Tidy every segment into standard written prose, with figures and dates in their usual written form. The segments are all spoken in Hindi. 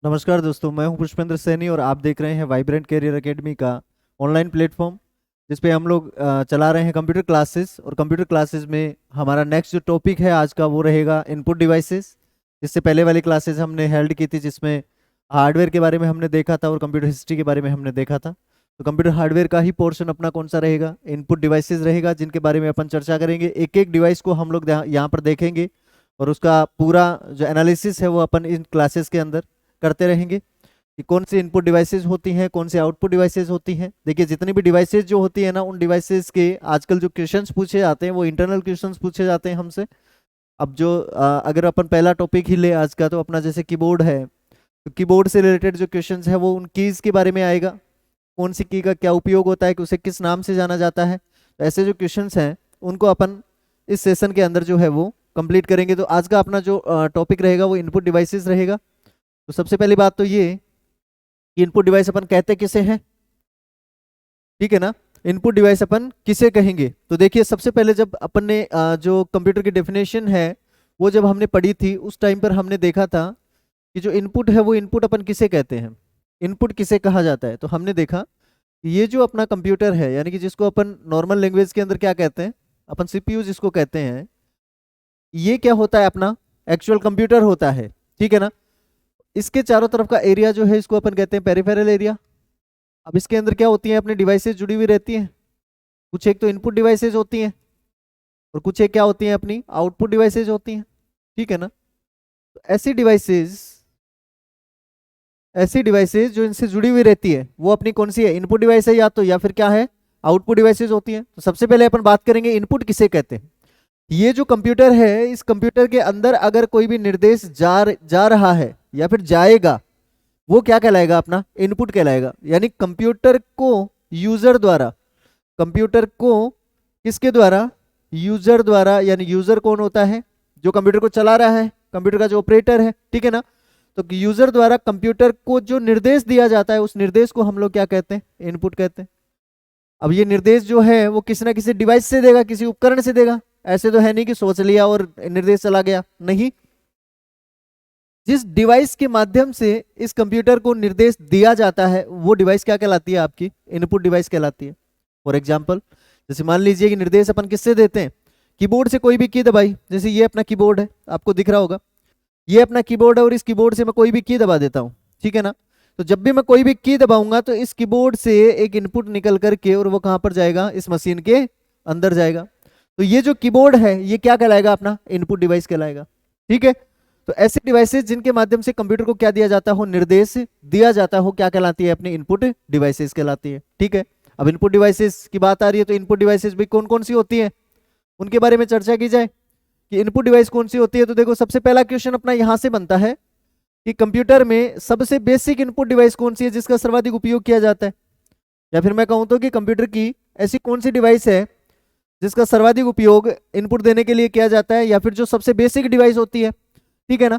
नमस्कार दोस्तों, मैं हूं पुष्पेंद्र सैनी और आप देख रहे हैं वाइब्रेंट कैरियर एकेडमी का ऑनलाइन प्लेटफॉर्म, जिस पे हम लोग चला रहे हैं कंप्यूटर क्लासेस। और कंप्यूटर क्लासेस में हमारा नेक्स्ट जो टॉपिक है आज का वो रहेगा इनपुट डिवाइसेस। जिससे पहले वाली क्लासेस हमने हेल्ड की थी, जिसमें हार्डवेयर के बारे में हमने देखा था और कंप्यूटर हिस्ट्री के बारे में हमने देखा था। तो कंप्यूटर हार्डवेयर का ही पोर्शन अपना कौन सा रहेगा, इनपुट डिवाइसेस रहेगा, जिनके बारे में अपन चर्चा करेंगे। एक एक डिवाइस को हम लोग यहाँ पर देखेंगे और उसका पूरा जो एनालिसिस है वो अपन इन क्लासेस के अंदर करते रहेंगे कि कौन सी इनपुट डिवाइसेस होती हैं, कौन सी आउटपुट डिवाइसेस होती हैं। देखिए, जितनी भी डिवाइसेस जो होती है ना, उन डिवाइसेस के आजकल जो क्वेश्चंस पूछे जाते हैं वो इंटरनल क्वेश्चंस पूछे जाते हैं हमसे। अब जो अगर अपन पहला टॉपिक ही ले आज का, तो अपना जैसे कीबोर्ड है, तो कीबोर्ड से रिलेटेड जो क्वेश्चंस है वो उन कीज के बारे में आएगा। कौन सी की का क्या उपयोग होता है, कि उसे किस नाम से जाना जाता है। तो ऐसे जो क्वेश्चंस हैं उनको अपन इस सेशन के अंदर जो है वो कंप्लीट करेंगे। तो आज का अपना जो टॉपिक रहेगा वो इनपुट डिवाइसेस रहेगा। तो सबसे पहली बात तो ये कि इनपुट डिवाइस अपन कहते किसे हैं, ठीक है ना। इनपुट डिवाइस अपन किसे कहेंगे, तो देखिए सबसे पहले जब अपन ने जो कंप्यूटर की डेफिनेशन है वो जब हमने पढ़ी थी, उस टाइम पर हमने देखा था कि जो इनपुट है वो इनपुट अपन किसे कहते हैं, इनपुट किसे कहा जाता है। तो हमने देखा कि ये जो अपना कंप्यूटर है, यानी कि जिसको अपन नॉर्मल लैंग्वेज के अंदर क्या कहते हैं, अपन सीपीयू जिसको कहते हैं, ये क्या होता है, अपना एक्चुअल कंप्यूटर होता है, ठीक है ना। इसके चारों तरफ का एरिया जो है इसको अपन कहते हैं पेरिफेरल एरिया। अब इसके अंदर क्या होती है, अपनी डिवाइसेस जुड़ी हुई रहती हैं। कुछ एक तो इनपुट डिवाइसेस होती हैं और कुछ एक क्या होती हैं, अपनी आउटपुट डिवाइसेस होती हैं, ठीक है ना। तो ऐसी डिवाइसेस जो इनसे जुड़ी हुई रहती है वो अपनी कौन सी है, इनपुट डिवाइस है, या फिर क्या है, आउटपुट डिवाइसेस होती हैं। तो सबसे पहले अपन बात करेंगे इनपुट किसे कहते हैं। ये जो कंप्यूटर है, इस कंप्यूटर के अंदर अगर कोई भी निर्देश जा रहा है या फिर जाएगा, वो क्या कहलाएगा, अपना इनपुट कहलाएगा। यानी कंप्यूटर को यूजर द्वारा, कंप्यूटर को किसके द्वारा, यूजर द्वारा। यानी यूजर कौन होता है, जो कंप्यूटर को चला रहा है, कंप्यूटर का जो ऑपरेटर है, ठीक है ना। तो यूजर द्वारा कंप्यूटर को जो निर्देश दिया जाता है, उस निर्देश को हम लोग क्या कहते हैं, इनपुट कहते हैं। अब ये निर्देश जो है वो किसी ना किसी डिवाइस से देगा, किसी उपकरण से देगा। ऐसे तो है नहीं कि सोच लिया और निर्देश चला गया, नहीं। जिस डिवाइस के माध्यम से इस कंप्यूटर को निर्देश दिया जाता है वो डिवाइस क्या कहलाती है, आपकी इनपुट डिवाइस कहलाती है। फॉर एग्जाम्पल, जैसे मान लीजिए कि निर्देश अपन किससे देते हैं, कीबोर्ड से कोई भी की दबाई। जैसे ये अपना कीबोर्ड है, आपको दिख रहा होगा, ये अपना कीबोर्ड है और इस कीबोर्ड से मैं कोई भी की दबा देता हूँ, ठीक है ना। तो जब भी मैं कोई भी की दबाऊंगा तो इस कीबोर्ड से एक इनपुट निकल करके और वो कहाँ पर जाएगा, इस मशीन के अंदर जाएगा। तो ये जो कीबोर्ड है ये क्या कहलाएगा, अपना इनपुट डिवाइस कहलाएगा, ठीक है। तो ऐसे डिवाइसेस जिनके माध्यम से कंप्यूटर को क्या दिया जाता हो, निर्देश दिया जाता हो, क्या कहलाती है, अपनी इनपुट डिवाइसेस कहलाती है, ठीक है। अब इनपुट डिवाइसेस की बात आ रही है, तो इनपुट डिवाइसेस भी कौन कौन सी होती है, उनके बारे में चर्चा की जाए कि इनपुट डिवाइस कौन सी होती है। तो देखो, सबसे पहला क्वेश्चन अपना यहां से बनता है कि कंप्यूटर में सबसे बेसिक इनपुट डिवाइस कौन सी है, जिसका सर्वाधिक उपयोग किया जाता है। या फिर मैं कहूं तो कि कंप्यूटर की ऐसी कौन सी डिवाइस है जिसका सर्वाधिक उपयोग इनपुट देने के लिए किया जाता है, या फिर जो सबसे बेसिक डिवाइस होती है, ठीक है ना।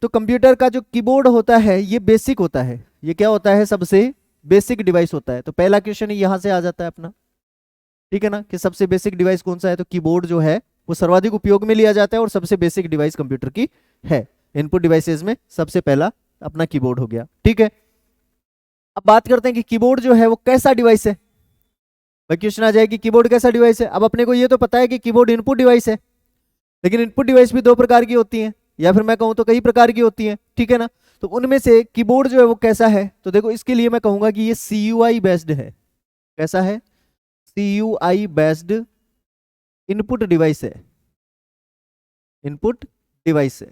तो कंप्यूटर का जो कीबोर्ड होता है ये बेसिक होता है, ये क्या होता है, सबसे बेसिक डिवाइस होता है। तो पहला क्वेश्चन यहां से आ जाता है अपना, ठीक है ना, कि सबसे बेसिक डिवाइस कौन सा है। तो कीबोर्ड जो है वो सर्वाधिक उपयोग में लिया जाता है और सबसे बेसिक डिवाइस कंप्यूटर की है। इनपुट डिवाइसेस में सबसे पहला अपना कीबोर्ड हो गया, ठीक है। अब बात करते हैं कि कीबोर्ड जो है वो कैसा डिवाइस है। भाई क्वेश्चन आ जाए कि कीबोर्ड कैसा डिवाइस है। अब अपने को ये तो पता है कि कीबोर्ड इनपुट डिवाइस है, लेकिन इनपुट डिवाइस भी दो प्रकार की होती हैं, या फिर मैं कहूँ तो कई प्रकार की होती हैं, ठीक है ना। तो उनमें से कीबोर्ड जो है वो कैसा है, तो देखो इसके लिए मैं कहूंगा कि ये CUI बेस्ड है। कैसा है, CUI बेस्ड इनपुट डिवाइस है, इनपुट डिवाइस है,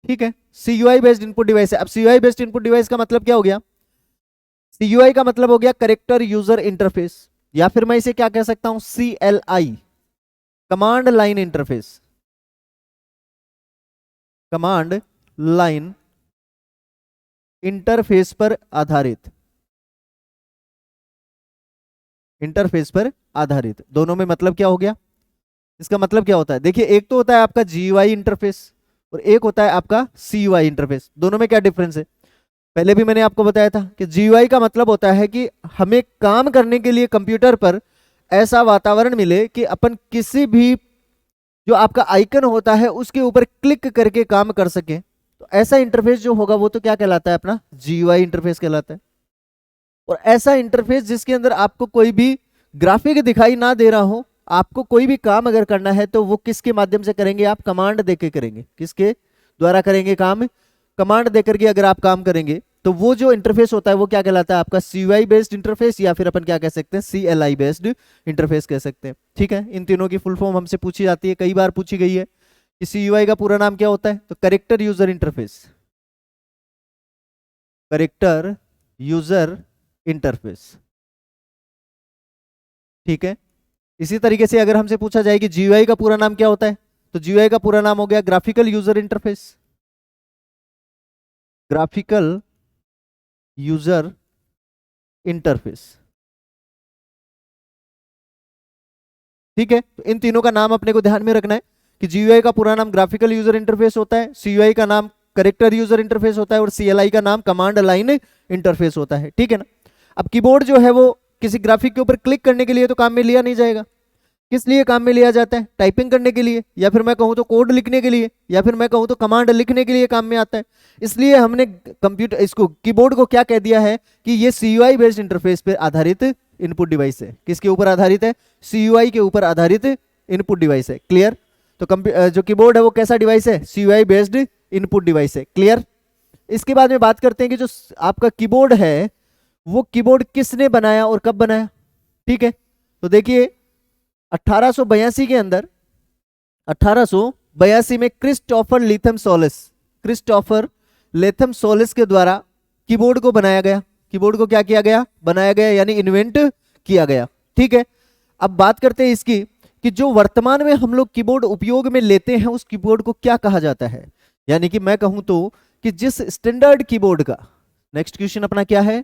ठीक है। CUI बेस्ड इनपुट डिवाइस है। अब CUI बेस्ड इनपुट डिवाइस का मतलब क्या हो गया, CUI का मतलब हो गया करेक्टर यूजर इंटरफेस, या फिर मैं इसे क्या कह सकता हूं, CLI, command line interface, command line interface पर आधारित, इंटरफेस पर आधारित। दोनों में मतलब क्या हो गया, इसका मतलब क्या होता है, देखिए एक तो होता है आपका GUI इंटरफेस और एक होता है आपका CUI इंटरफेस। दोनों में क्या डिफरेंस है, पहले भी मैंने आपको बताया था कि GUI का मतलब होता है कि हमें काम करने के लिए कंप्यूटर पर ऐसा वातावरण मिले कि अपन किसी भी जो आपका आइकन होता है उसके ऊपर क्लिक करके काम कर सके, तो ऐसा इंटरफेस जो होगा वो तो क्या कहलाता है, अपना GUI इंटरफेस कहलाता है। और ऐसा इंटरफेस जिसके अंदर आपको कोई भी ग्राफिक दिखाई ना दे रहा हो, आपको कोई भी काम अगर करना है तो वो किसके माध्यम से करेंगे, आप कमांड देके करेंगे। किसके द्वारा करेंगे काम, कमांड देकर के अगर आप काम करेंगे तो वो जो इंटरफेस होता है वो क्या कहलाता है, आपका CUI बेस्ड इंटरफेस, या फिर अपन क्या कह सकते हैं, CLI बेस्ड इंटरफेस कह सकते हैं। ठीक है, इन तीनों की फुल फॉर्म हमसे पूछी जाती है, कई बार पूछी गई है कि CUI का पूरा नाम क्या होता है, तो character user interface, character user interface. ठीक है, इसी तरीके से अगर हमसे पूछा जाए कि GUI का पूरा नाम क्या होता है, तो GUI का पूरा नाम हो गया graphical user interface, graphical user interface. ठीक है, तो इन तीनों का नाम अपने को ध्यान में रखना है कि GUI का पूरा नाम ग्राफिकल यूजर इंटरफेस होता है, CUI का नाम कैरेक्टर यूजर इंटरफेस होता है, और CLI का नाम कमांड लाइन इंटरफेस होता है। ठीक है ना। अब कीबोर्ड जो है वो किसी ग्राफिक के ऊपर क्लिक करने के लिए तो काम में लिया नहीं जाएगा। किस लिए काम में लिया जाता है, टाइपिंग करने के लिए, या फिर मैं कहूं तो कोड लिखने के लिए, या फिर मैं कहूं तो कमांड लिखने के लिए काम में आता है। इसलिए हमने कंप्यूटर इसको कीबोर्ड को क्या कह दिया है कि ये CUI बेस्ड इंटरफेस पर आधारित इनपुट डिवाइस है। किसके ऊपर आधारित है, CUI के ऊपर आधारित इनपुट डिवाइस है। क्लियर। तो जो कीबोर्ड है वो कैसा डिवाइस है, CUI बेस्ड इनपुट डिवाइस है। क्लियर। इसके बाद में बात करते हैं कि जो आपका कीबोर्ड है वो कीबोर्ड किसने बनाया और कब बनाया। ठीक है, तो देखिए 1882 के अंदर, 1882 में क्रिस्टोफर लेथम सोलिस के द्वारा कीबोर्ड को बनाया गया। कीबोर्ड को क्या किया गया, बनाया गया, यानी इन्वेंट किया गया। ठीक है, अब बात करते हैं इसकी कि जो वर्तमान में हम लोग कीबोर्ड उपयोग में लेते हैं उस कीबोर्ड को क्या कहा जाता है। यानी कि मैं कहूं तो कि जिस स्टैंडर्ड कीबोर्ड का, नेक्स्ट क्वेश्चन अपना क्या है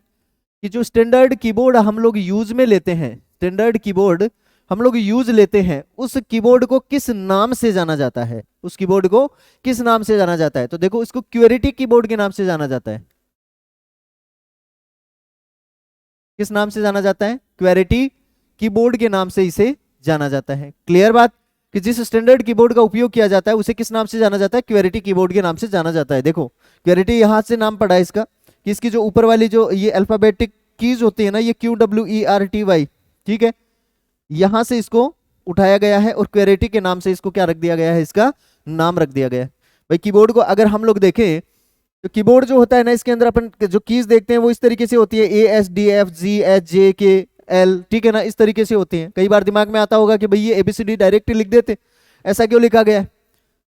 कि जो स्टैंडर्ड कीबोर्ड हम लोग यूज में लेते हैं, स्टैंडर्ड कीबोर्ड हम लोग यूज लेते हैं, उस कीबोर्ड को किस नाम से जाना जाता है, उस कीबोर्ड को किस नाम से जाना जाता है। तो देखो इसको क्वेरिटी कीबोर्ड के नाम से जाना जाता है। किस नाम से जाना जाता है, क्वेरिटी कीबोर्ड के नाम से इसे जाना जाता है। क्लियर बात, कि जिस स्टैंडर्ड कीबोर्ड का उपयोग किया जाता है उसे किस नाम से जाना जाता है, क्वेरिटी कीबोर्ड के नाम से जाना जाता है। देखो क्वेरिटी यहां से नाम पड़ा है इसका, कि इसकी जो ऊपर वाली जो ये अल्फाबेटिक कीज होती है ना, ये QWERTY, ठीक है, यहां से इसको उठाया गया है और क्वेरिटी के नाम से इसको क्या रख दिया गया है, इसका नाम रख दिया गया है। भाई कीबोर्ड को अगर हम लोग देखें तो कीबोर्ड जो होता है ना, इसके अंदर अपन जो कीज देखते हैं वो इस तरीके से होती है, ASDFGHJKL, ठीक है ना, इस तरीके से होती हैं। कई बार दिमाग में आता होगा कि भाई ये ABCD डायरेक्ट लिख देते, ऐसा क्यों लिखा गया है।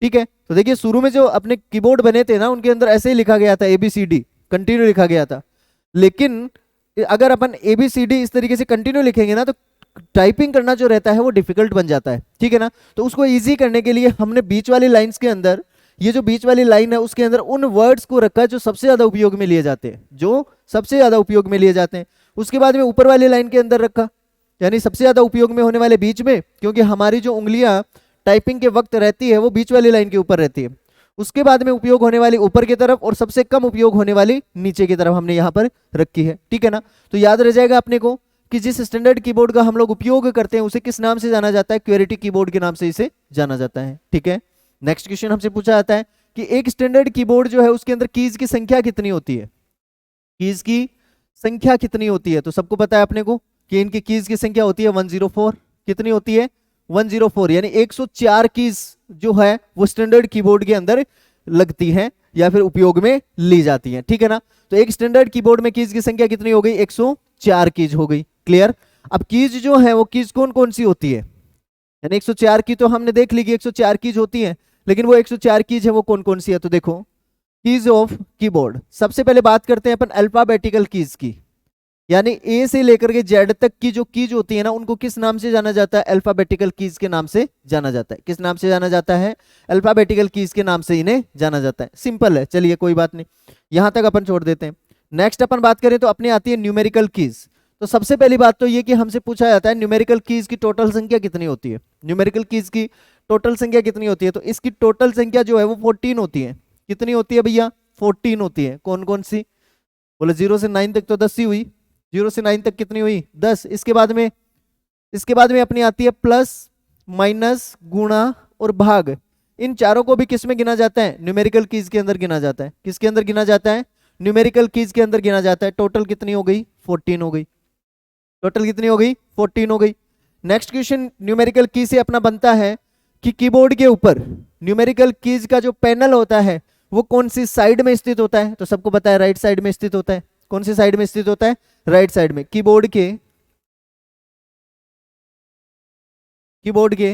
ठीक है, तो देखिए शुरू में जो अपने कीबोर्ड बने थे ना उनके अंदर ऐसे ही लिखा गया था, ABCD कंटिन्यू लिखा गया था। लेकिन अगर अपन ABCD इस तरीके से कंटिन्यू लिखेंगे ना तो टाइपिंग करना जो रहता है वो डिफिकल्ट बन जाता है। ठीक है ना, तो उसको इजी करने के लिए हमने बीच वाली लाइंस के अंदर, ये जो बीच वाली लाइन है उसके अंदर उन वर्ड्स को रखा जो सबसे ज्यादा उपयोग में लिए जाते हैं, जो सबसे ज्यादा उपयोग में लिए जाते हैं। उसके बाद में ऊपर वाली लाइन के अंदर रखा, यानी सबसे ज्यादा उपयोग में होने वाले बीच में, क्योंकि हमारी जो उंगलियां टाइपिंग के वक्त रहती है वो बीच वाली लाइन के ऊपर रहती है। उसके बाद में उपयोग होने वाली ऊपर की तरफ, और सबसे कम उपयोग होने वाली नीचे की तरफ हमने यहाँ पर रखी है। ठीक है ना, तो याद रह जाएगा अपने को कि जिस स्टैंडर्ड कीबोर्ड का हम लोग उपयोग करते हैं उसे किस नाम से जाना जाता है, क्वेरिटी कीबोर्ड के नाम से इसे जाना जाता है। ठीक है, नेक्स्ट क्वेश्चन हमसे पूछा जाता है कि एक स्टैंडर्ड कीबोर्ड जो है उसके अंदर कीज की संख्या कितनी होती है, कीज की संख्या कितनी होती है। तो सबको पता है अपने को कि इनकी कीज की संख्या होती है 104। कितनी होती है, 104, यानी 104 कीज जो है वो स्टैंडर्ड कीबोर्ड के अंदर लगती हैं या फिर उपयोग में ली जाती हैं। ठीक है ना, तो एक स्टैंडर्ड कीबोर्ड में कीज की संख्या कितनी हो गई, 104 कीज हो गई। क्लियर। अब कीज जो है वो कीज कौन कौन सी होती है, यानी 104 की तो हमने देख ली कि 104 कीज होती है, लेकिन वो 104 कीज है वो कौन कौन सी है। तो देखो कीज ऑफ कीबोर्ड, सबसे पहले बात करते हैं अपन अल्फाबेटिकल कीज की, यानी ए से लेकर के जेड तक की जो कीज होती है ना उनको किस नाम से जाना जाता है, अल्फाबेटिकल कीज के नाम से जाना जाता है। किस नाम से जाना जाता है, अल्फाबेटिकल कीज के नाम से इन्हें जाना जाता है। सिंपल है, चलिए कोई बात नहीं, यहां तक अपन छोड़ देते हैं। नेक्स्ट अपन बात करें तो अपनी आती है न्यूमेरिकल कीज। तो सबसे पहली बात तो ये कि हमसे पूछा जाता है न्यूमेरिकल कीज की टोटल संख्या कितनी होती है, न्यूमेरिकल कीज की टोटल संख्या कितनी होती है। तो इसकी टोटल संख्या जो है वो 14 होती है। कितनी होती है भैया, 14 होती है। कौन कौन सी, बोले 0 से 9 तक तो 10 ही हुई, 0 से 9 तक कितनी हुई, 10। इसके बाद में अपनी आती है प्लस, माइनस, गुणा और भाग, इन चारों को भी किस में गिना जाता है? न्यूमेरिकल कीज के अंदर गिना जाता है। किसके अंदर गिना जाता है? न्यूमेरिकल कीज के अंदर गिना जाता है। टोटल कितनी हो गई? 14 हो गई। टोटल कितनी हो गई? 14 हो गई। नेक्स्ट क्वेश्चन न्यूमेरिकल की से अपना बनता है कि कीबोर्ड के ऊपर न्यूमेरिकल कीज का जो पैनल होता है वो कौन सी साइड में स्थित होता है? तो सबको पता है राइट साइड में स्थित होता है। कौन सी साइड में स्थित होता है? राइट साइड में। कीबोर्ड के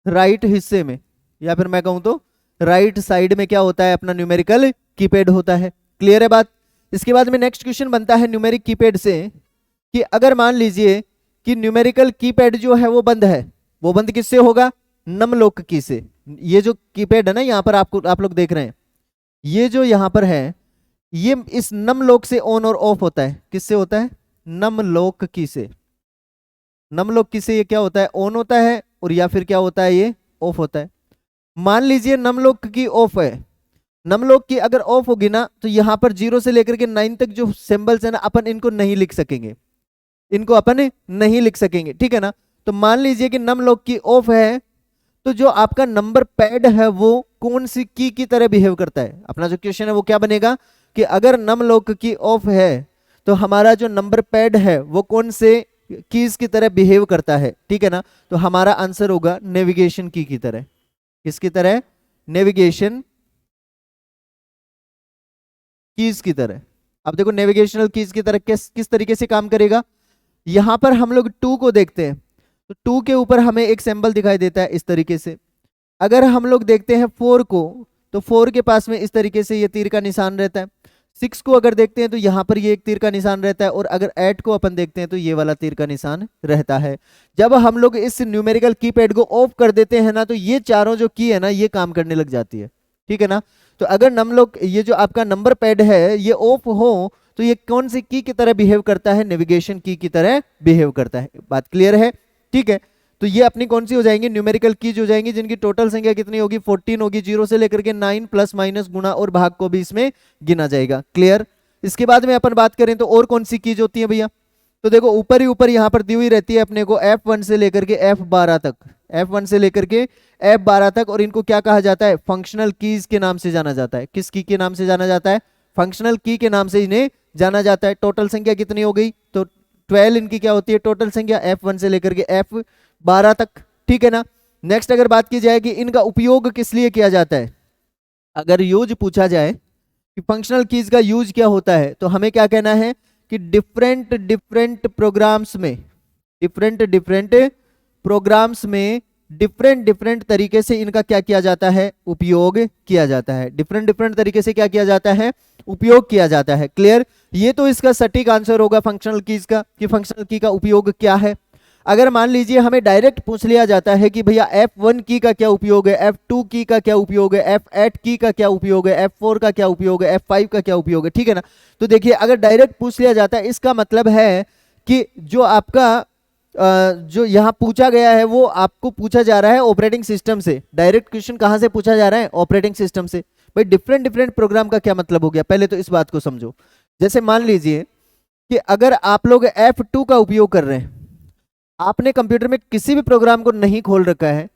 राइट हिस्से में, या फिर मैं कहूं तो राइट साइड में क्या होता है? अपना न्यूमेरिकल कीपैड होता है। क्लियर है बात? इसके बाद में नेक्स्ट क्वेश्चन बनता है न्यूमेरिक कीपैड से कि अगर मान लीजिए कि न्यूमेरिकल कीपैड जो है वो बंद है, वो बंद किससे होगा? नम लॉक की से। ये जो कीपैड है ना, यहां पर आप लोग देख रहे हैं, ये जो यहां पर है, ये इस नम लॉक से ऑन और ऑफ होता है। किससे होता है? नम लॉक की से। नम लॉक की से ये क्या होता है? ऑन होता है, और या फिर क्या होता है? ये ऑफ होता है। मान लीजिए नम लॉक की ऑफ है, नम लॉक की अगर ऑफ होगी ना, तो यहां पर 0 से लेकर के 9 तक जो सिंबल्स है ना, अपन इनको नहीं लिख सकेंगे, इनको अपन नहीं लिख सकेंगे, ठीक है ना। तो मान लीजिए कि नम लॉक की ऑफ है, तो जो आपका नंबर पैड है वो कौन सी की तरह बिहेव करता है? अपना जो क्वेश्चन है वो क्या बनेगा कि अगर नम लॉक की ऑफ है तो हमारा जो नंबर पैड है वो कौन से कीज की तरह बिहेव करता है, ठीक है ना। तो हमारा आंसर होगा नेविगेशन की तरह। किसकी तरह? नेविगेशन कीज की तरह। अब देखो नेविगेशनल कीज की तरह किस तरीके से काम करेगा। यहां पर हम लोग 2 को देखते हैं, तो 2 के ऊपर हमें एक सिंबल दिखाई देता है इस तरीके से। अगर हम लोग देखते हैं 4 को, तो 4 के पास में इस तरीके से ये तीर का निशान रहता है। 6 को अगर देखते हैं तो यहाँ पर ये एक तीर का निशान रहता है, और अगर 8 को अपन देखते हैं तो ये वाला तीर का निशान रहता है। जब हम लोग इस न्यूमेरिकल कीपैड को ऑफ कर देते हैं ना, तो ये चारों जो की है ना, ये काम करने लग जाती है, ठीक है ना। तो अगर नम लोग ये जो आपका नंबर पैड है ये ऑफ हो, तो ये कौन सी की तरह बिहेव करता है? नेविगेशन की तरह बिहेव करता है। बात क्लियर है? ठीक है। तो ये अपनी कौन सी हो जाएंगी? न्यूमेरिकल कीज हो जाएंगी, जिनकी टोटल संख्या कितनी होगी? 14 होगी। 0 से लेकर के 9 प्लस माइनस गुणा और भाग को भी इसमें गिना जाएगा। क्लियर? इसके बाद में अपन बात करें तो और कौन सी कीज होती है भैया? तो देखो ऊपर ही ऊपर यहाँ पर दी हुई रहती है अपने को F1 से लेकर के F12 तक, F1 से लेकर के F12 तक, और इनको क्या कहा जाता है? फंक्शनल कीज के नाम से जाना जाता है। किस की के नाम से जाना जाता है? फंक्शनल की के नाम से इन्हें जाना जाता है। टोटल संख्या कितनी हो गई? तो 12 इनकी क्या होती है टोटल संख्या, F1 से लेकर के F12 तक, ठीक है ना। नेक्स्ट अगर बात की जाए कि इनका उपयोग किस लिए किया जाता है, अगर यूज पूछा जाए कि फंक्शनल कीज का यूज क्या होता है, तो हमें क्या कहना है कि डिफरेंट डिफरेंट प्रोग्राम्स में डिफरेंट डिफरेंट तरीके से इनका क्या किया जाता है? उपयोग किया जाता है। डिफरेंट डिफरेंट तरीके से क्या किया जाता है? उपयोग किया जाता है। क्लियर? ये तो इसका सटीक आंसर होगा फंक्शनल कीज का, कि फंक्शनल की का उपयोग क्या है। अगर मान लीजिए हमें डायरेक्ट पूछ लिया जाता है कि भैया F1 की का क्या उपयोग है, F2 की का क्या उपयोग है, F8 की का क्या उपयोग है, F4 का क्या उपयोग है, F5 का क्या उपयोग है, ठीक है ना। तो देखिए अगर डायरेक्ट पूछ लिया जाता है, इसका मतलब है कि जो आपका जो यहाँ पूछा गया है वो आपको पूछा जा रहा है ऑपरेटिंग सिस्टम से। डायरेक्ट क्वेश्चन कहाँ से पूछा जा रहा है? ऑपरेटिंग सिस्टम से। भाई डिफरेंट डिफरेंट प्रोग्राम का क्या मतलब हो गया, पहले तो इस बात को समझो। जैसे मान लीजिए कि अगर आप लोग F2 का उपयोग कर रहे हैं, आपने कंप्यूटर में किसी भी प्रोग्राम को नहीं खोल रखा है,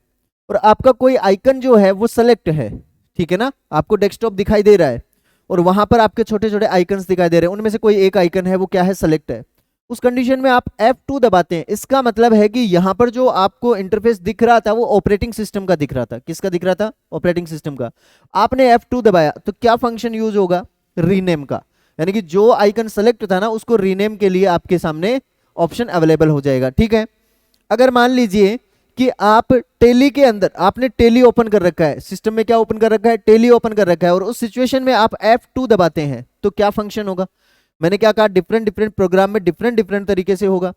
और आपका कोई आइकन जो है वो सेलेक्ट है, ठीक है ना, आपको डेस्कटॉप दिखाई दे रहा है और वहां पर आपके छोटे छोटे आइकन्स दिखाई दे रहे हैं, उनमें से कोई एक आइकन है वो क्या है? सेलेक्ट है। उस कंडीशन में आप F2 दबाते हैं। इसका मतलब है कि यहां पर जो आपको इंटरफेस दिख रहा था वो ऑपरेटिंग सिस्टम का दिख रहा था। किसका दिख रहा था? ऑपरेटिंग सिस्टम का। आपने F2 दबाया तो क्या फंक्शन यूज होगा? रीनेम का। यानी कि जो आइकन सेलेक्ट था ना उसको रीनेम के लिए आपके सामने ऑप्शन अवेलेबल हो जाएगा, ठीक है। अगर मान लीजिए कि आप टेली के अंदर आपने टेली ओपन कर रखा है, सिस्टम में क्या ओपन कर रखा है? टेली ओपन कर रखा है, और उस सिचुएशन में आप F2 दबाते हैं तो क्या फंक्शन होगा? मैंने क्या कहा? डिफरेंट डिफरेंट प्रोग्राम में डिफरेंट डिफरेंट तरीके से होगा।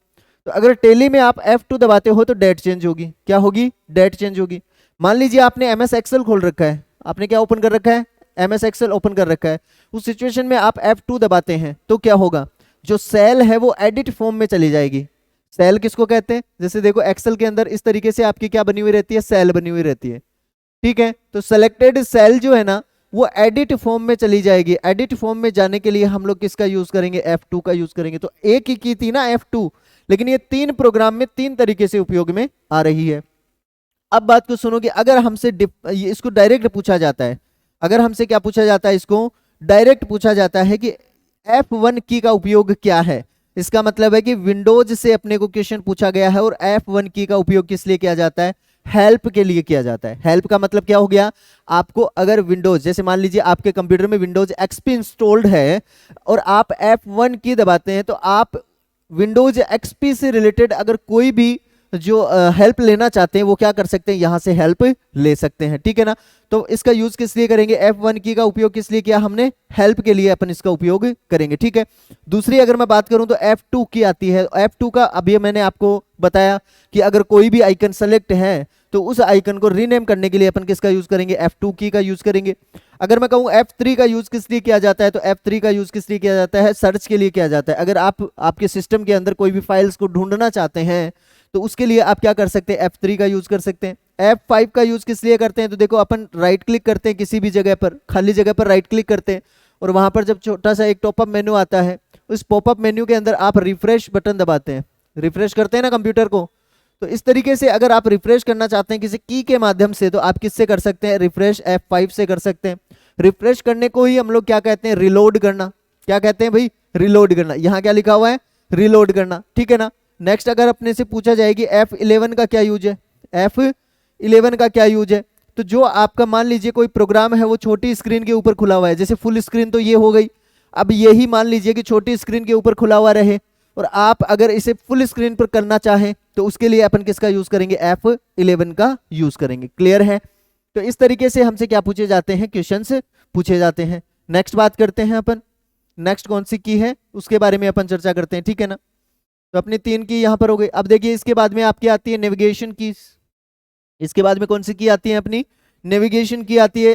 तो अगर टेली में आप F2 दबाते हो तो डेट चेंज होगी। क्या होगी? डेट चेंज होगी। मान लीजिए आपने MS एक्सेल खोल रखा है, आपने क्या ओपन कर रखा है? MS एक्सेल ओपन कर रखा है। उस सिचुएशन में आप F2 दबाते हैं तो क्या होगा? जो सेल है वो एडिट फॉर्म में चली जाएगी। सेल किसको कहते हैं? जैसे देखो एक्सेल के अंदर इस तरीके से आपकी क्या बनी हुई रहती है? सेल बनी हुई रहती है, ठीक है। तो सेलेक्टेड सेल जो है ना वो एडिट फॉर्म में चली जाएगी। एडिट फॉर्म में जाने के लिए हम लोग किसका यूज करेंगे? F2 का यूज करेंगे। तो एक ही की थी ना F2, लेकिन ये 3 प्रोग्राम में 3 तरीके से उपयोग में आ रही है। अब बात को सुनो कि अगर हमसे इसको डायरेक्ट पूछा जाता है, अगर हमसे क्या पूछा जाता है, इसको डायरेक्ट पूछा जाता है कि F1 की का उपयोग क्या है। इसका मतलब है कि विंडोज से अपने को क्वेश्चन पूछा गया है और F1 की का उपयोग किस लिए किया जाता है, हेल्प के लिए किया जाता है। हेल्प का मतलब क्या हो गया, आपको अगर विंडोज, जैसे मान लीजिए आपके कंप्यूटर में विंडोज एक्सपी इंस्टॉल्ड है और आप F1 की दबाते हैं, तो आप विंडोज एक्सपी से रिलेटेड अगर कोई भी जो हेल्प लेना चाहते हैं वो क्या कर सकते हैं, यहां से हेल्प ले सकते हैं, ठीक है ना। तो इसका यूज किस लिए करेंगे, F1 की का उपयोग किस लिए किया हमने, हेल्प के लिए अपन इसका उपयोग करेंगे, ठीक है। दूसरी अगर मैं बात करूं तो F2 की आती है। F2 का अभी मैंने आपको बताया कि अगर कोई भी आइकन सेलेक्ट है तो उस आइकन को रीनेम करने के लिए अपन किसका यूज करेंगे, F2 की का यूज करेंगे। अगर मैं कहूं F3 का यूज किस लिए किया जाता है, तो F3 का यूज किस लिए किया जाता है, सर्च के लिए किया जाता है। अगर आप आपके सिस्टम के अंदर कोई भी फाइल्स को ढूंढना चाहते हैं तो उसके लिए आप क्या कर सकते हैं, F3 का यूज कर सकते हैं। F5 का यूज किस लिए करते हैं, तो देखो अपन राइट क्लिक करते हैं किसी भी जगह पर, खाली जगह पर राइट क्लिक करते हैं और वहां पर जब छोटा सा एक टॉपअप मेन्यू आता है, उस पॉपअप मेन्यू के अंदर आप रिफ्रेश बटन दबाते हैं, रिफ्रेश करते हैं ना कंप्यूटर को। तो इस तरीके से अगर आप रिफ्रेश करना चाहते हैं किसी की के माध्यम से, तो आप किससे कर सकते हैं, रिफ्रेश F5 से कर सकते हैं। रिफ्रेश करने को ही हम लोग क्या कहते हैं, रिलोड करना। क्या कहते हैं भाई, रिलोड करना। यहाँ क्या लिखा हुआ है, रिलोड करना, ठीक है ना। नेक्स्ट अगर अपने से पूछा जाए कि F11 का क्या यूज है, F11 का क्या यूज है, तो जो आपका मान लीजिए कोई प्रोग्राम है वो छोटी स्क्रीन के ऊपर खुला हुआ है, जैसे फुल स्क्रीन तो ये हो गई, अब यही मान लीजिए कि छोटी स्क्रीन के ऊपर खुला हुआ रहे और आप अगर इसे फुल स्क्रीन पर करना चाहें तो उसके लिए अपन किसका यूज करेंगे, F11 का यूज करेंगे। क्लियर है। तो इस तरीके से हमसे क्या पूछे जाते हैं, क्वेश्चंस पूछे जाते हैं। नेक्स्ट बात करते हैं अपन, नेक्स्ट कौन सी की है उसके बारे में अपन चर्चा करते हैं, ठीक है ना। तो अपनी 3 की यहां पर हो गई। अब देखिए इसके बाद में आपकी आती है नेविगेशन की, इसके बाद में कौन सी की आती है, अपनी नेविगेशन की आती है,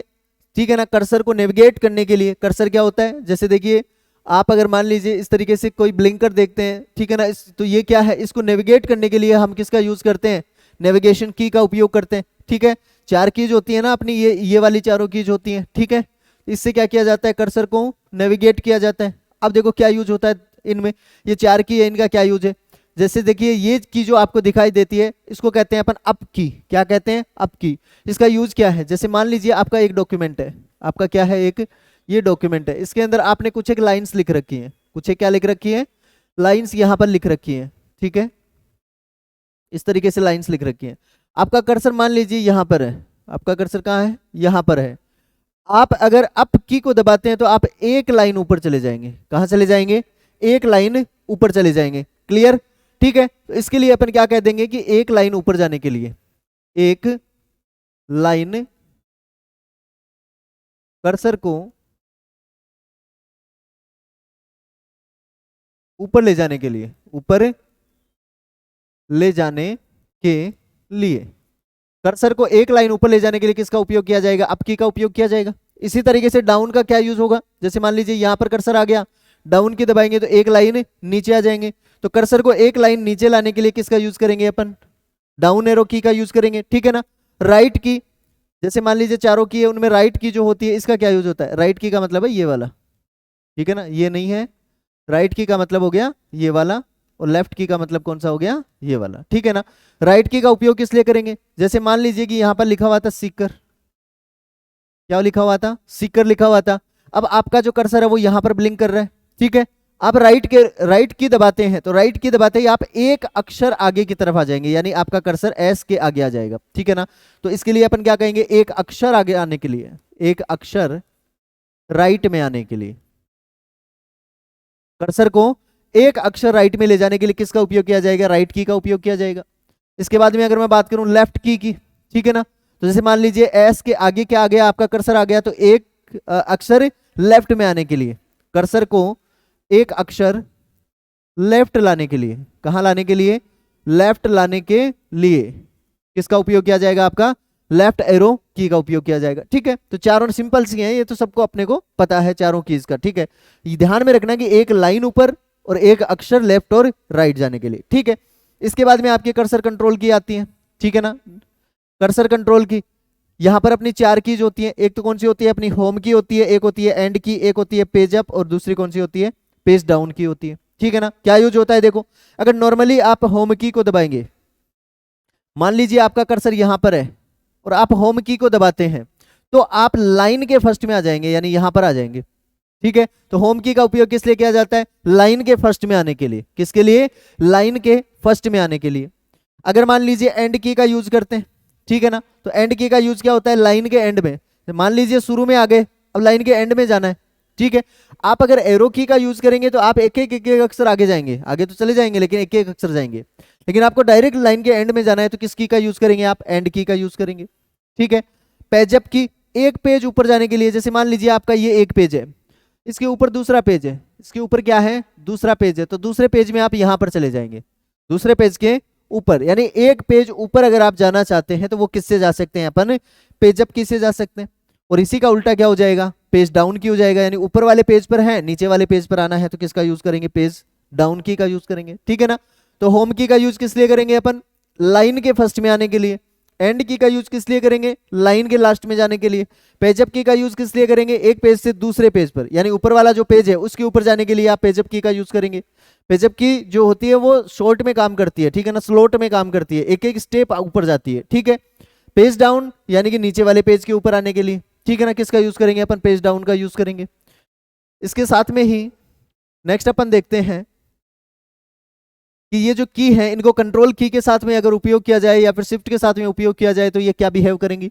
ठीक है ना। कर्सर को नेविगेट करने के लिए, कर्सर क्या होता है, जैसे देखिए आप अगर मान लीजिए इस तरीके से कोई ब्लिंकर देखते हैं, ठीक है ना, तो ये क्या है, इसको नेविगेट करने के लिए हम किसका यूज करते हैं, नेविगेशन की का उपयोग करते हैं, ठीक है। 4 कीज होती है ना अपनी, ये वाली चारों कीज होती हैं, ठीक है। इससे क्या किया जाता है, कर्सर को नेविगेट किया जाता है। अब देखो क्या यूज होता है इनमें, ये 4 की है, इनका क्या यूज है। जैसे देखिए ये की जो आपको दिखाई देती है इसको कहते हैं अपन अप की। क्या कहते हैं, अप की। इसका यूज क्या है, जैसे मान लीजिए आपका एक डॉक्यूमेंट है, आपका क्या है, एक ये डॉक्यूमेंट है, इसके अंदर आपने कुछ एक लाइंस लिख रखी है, कुछ एक क्या लिख रखी है, लाइंस यहां पर लिख रखी है, ठीक है। इस तरीके से लाइंस लिख रखी है। आपका कर्सर मान लीजिए यहां पर है, आपका कर्सर कहाँ है, यहां पर है। आप अगर अप की को दबाते हैं तो आप एक लाइन ऊपर चले जाएंगे। कहां चले जाएंगे, एक लाइन ऊपर चले जाएंगे। क्लियर, ठीक है। तो इसके लिए अपन क्या कह देंगे कि एक लाइन ऊपर जाने के लिए, एक लाइन कर्सर को ऊपर ले जाने के लिए, ऊपर ले जाने के लिए कर्सर को एक लाइन ऊपर ले जाने के लिए किसका उपयोग किया जाएगा, अप की का उपयोग किया जाएगा। इसी तरीके से डाउन का क्या यूज होगा, जैसे मान लीजिए यहां पर कर्सर आ गया, डाउन की दबाएंगे तो एक लाइन नीचे आ जाएंगे। तो कर्सर को एक लाइन नीचे लाने के लिए किसका यूज करेंगे अपन, डाउन एरो की का यूज करेंगे, ठीक है ना। राइट की, जैसे मान लीजिए चारों की है उनमें राइट की जो होती है इसका क्या यूज होता है, राइट की का मतलब है ये वाला, ठीक है ना, ये नहीं है। राइट की का मतलब हो गया ये वाला और लेफ्ट की का मतलब कौन सा हो गया, ये वाला, ठीक है ना। राइट की का उपयोग किस लिए करेंगे, जैसे मान लीजिए कि यहां पर लिखा हुआ था सीकर, क्या लिखा हुआ था, सीकर लिखा हुआ था। अब आपका जो कर्सर है वो यहां पर ब्लिंक कर रहा है, ठीक है। आप राइट की दबाते हैं तो राइट की दबाते ही आप एक अक्षर आगे की तरफ आ जाएंगे, यानी आपका कर्सर एस के आगे आ जाएगा, ठीक है ना। तो इसके लिए अपन क्या कहेंगे, एक अक्षर आगे आने के लिए, एक अक्षर राइट में आने के लिए, कर्सर को एक अक्षर राइट में ले जाने के लिए किसका उपयोग किया जाएगा, राइट की का उपयोग किया जाएगा। इसके बाद में अगर मैं बात करूं लेफ्ट की, ठीक है ना, तो जैसे मान लीजिए एस के आगे क्या आ गया, आपका कर्सर आ गया, तो एक अक्षर लेफ्ट में आने के लिए कर्सर को एक अक्षर लेफ्ट लाने के लिए, कहां लाने के लिए, लेफ्ट लाने के लिए किसका उपयोग किया जाएगा, आपका लेफ्ट एरो की का उपयोग किया जाएगा, ठीक है। तो चारों सिंपल सी हैं, ये तो सबको अपने को पता है चारों कीज का, ठीक है। ये ध्यान में रखना कि एक लाइन ऊपर और एक अक्षर लेफ्ट और राइट जाने के लिए, ठीक है। इसके बाद में आपके कर्सर कंट्रोल की आती है, ठीक है ना। कर्सर कंट्रोल की यहां पर अपनी 4 कीज होती है, एक तो कौन सी होती है, अपनी होम की होती है, एक होती है एंड की, एक होती है पेज अप और दूसरी कौन सी होती है, पेज डाउन की होती है, ठीक है ना। क्या यूज होता है, देखो अगर नॉर्मली आप होम की को दबाएंगे मान लीजिए आपका कर्सर यहां पर है और आप होम की को दबाते हैं तो आप लाइन के फर्स्ट में आ जाएंगे, यानी यहां पर आ जाएंगे। ठीक है, तो होम की का उपयोग किस लिए किया जाता है? लाइन के फर्स्ट में आने के लिए। किसके लिए? लाइन के फर्स्ट में आने के लिए। अगर मान लीजिए एंड की का यूज करते हैं, ठीक है ना, तो एंड की का यूज क्या होता है? लाइन के एंड में। मान लीजिए शुरू में आ गए, अब लाइन के एंड में जाना है। ठीक है, आप अगर एरो की का यूज करेंगे तो आप एक एक अक्षर आगे जाएंगे, आगे तो चले जाएंगे लेकिन एक एक अक्षर जाएंगे। लेकिन आपको डायरेक्ट लाइन के एंड में जाना है तो किस की का यूज करेंगे? आप एंड की का यूज करेंगे। ठीक है, पेजअप की, एक पेज ऊपर जाने के लिए, जैसे मान लीजिए आपका ये एक पेज है, इसके ऊपर दूसरा पेज है, इसके ऊपर क्या है? दूसरा पेज है, तो दूसरे पेज में आप यहां पर चले जाएंगे, दूसरे पेज के ऊपर, यानी एक पेज ऊपर अगर आप जाना चाहते हैं तो वो किससे जा सकते हैं? अपन पेजअप की से जा सकते हैं। और इसी का उल्टा क्या हो जाएगा? पेज डाउन की हो जाएगा, यानी ऊपर वाले पेज पर है, नीचे वाले पेज पर आना है तो किसका यूज करेंगे? पेज डाउन की का यूज करेंगे। ठीक है ना, तो होम की का यूज किस लिए करेंगे अपन? लाइन के फर्स्ट में आने के लिए। एंड की का यूज किस लिए करेंगे? लाइन के लास्ट में जाने के लिए। पेजअप की का यूज किस लिए करेंगे? एक पेज से दूसरे पेज पर, यानी ऊपर वाला जो पेज है उसके ऊपर जाने के लिए आप पेजअप की का यूज करेंगे। पेजअप की जो होती है वो शॉर्ट में काम करती है, ठीक है ना, स्लोट में काम करती है, एक एक स्टेप ऊपर जाती है। ठीक है, पेज डाउन यानी कि नीचे वाले पेज के ऊपर आने के लिए। ठीक है ना, किसका यूज करेंगे अपन? पेज डाउन का यूज करेंगे। इसके साथ में ही नेक्स्ट अपन देखते हैं कि ये जो की है इनको कंट्रोल की के साथ में अगर उपयोग किया जाए या फिर शिफ्ट के साथ में उपयोग किया जाए तो ये क्या बिहेव करेंगी।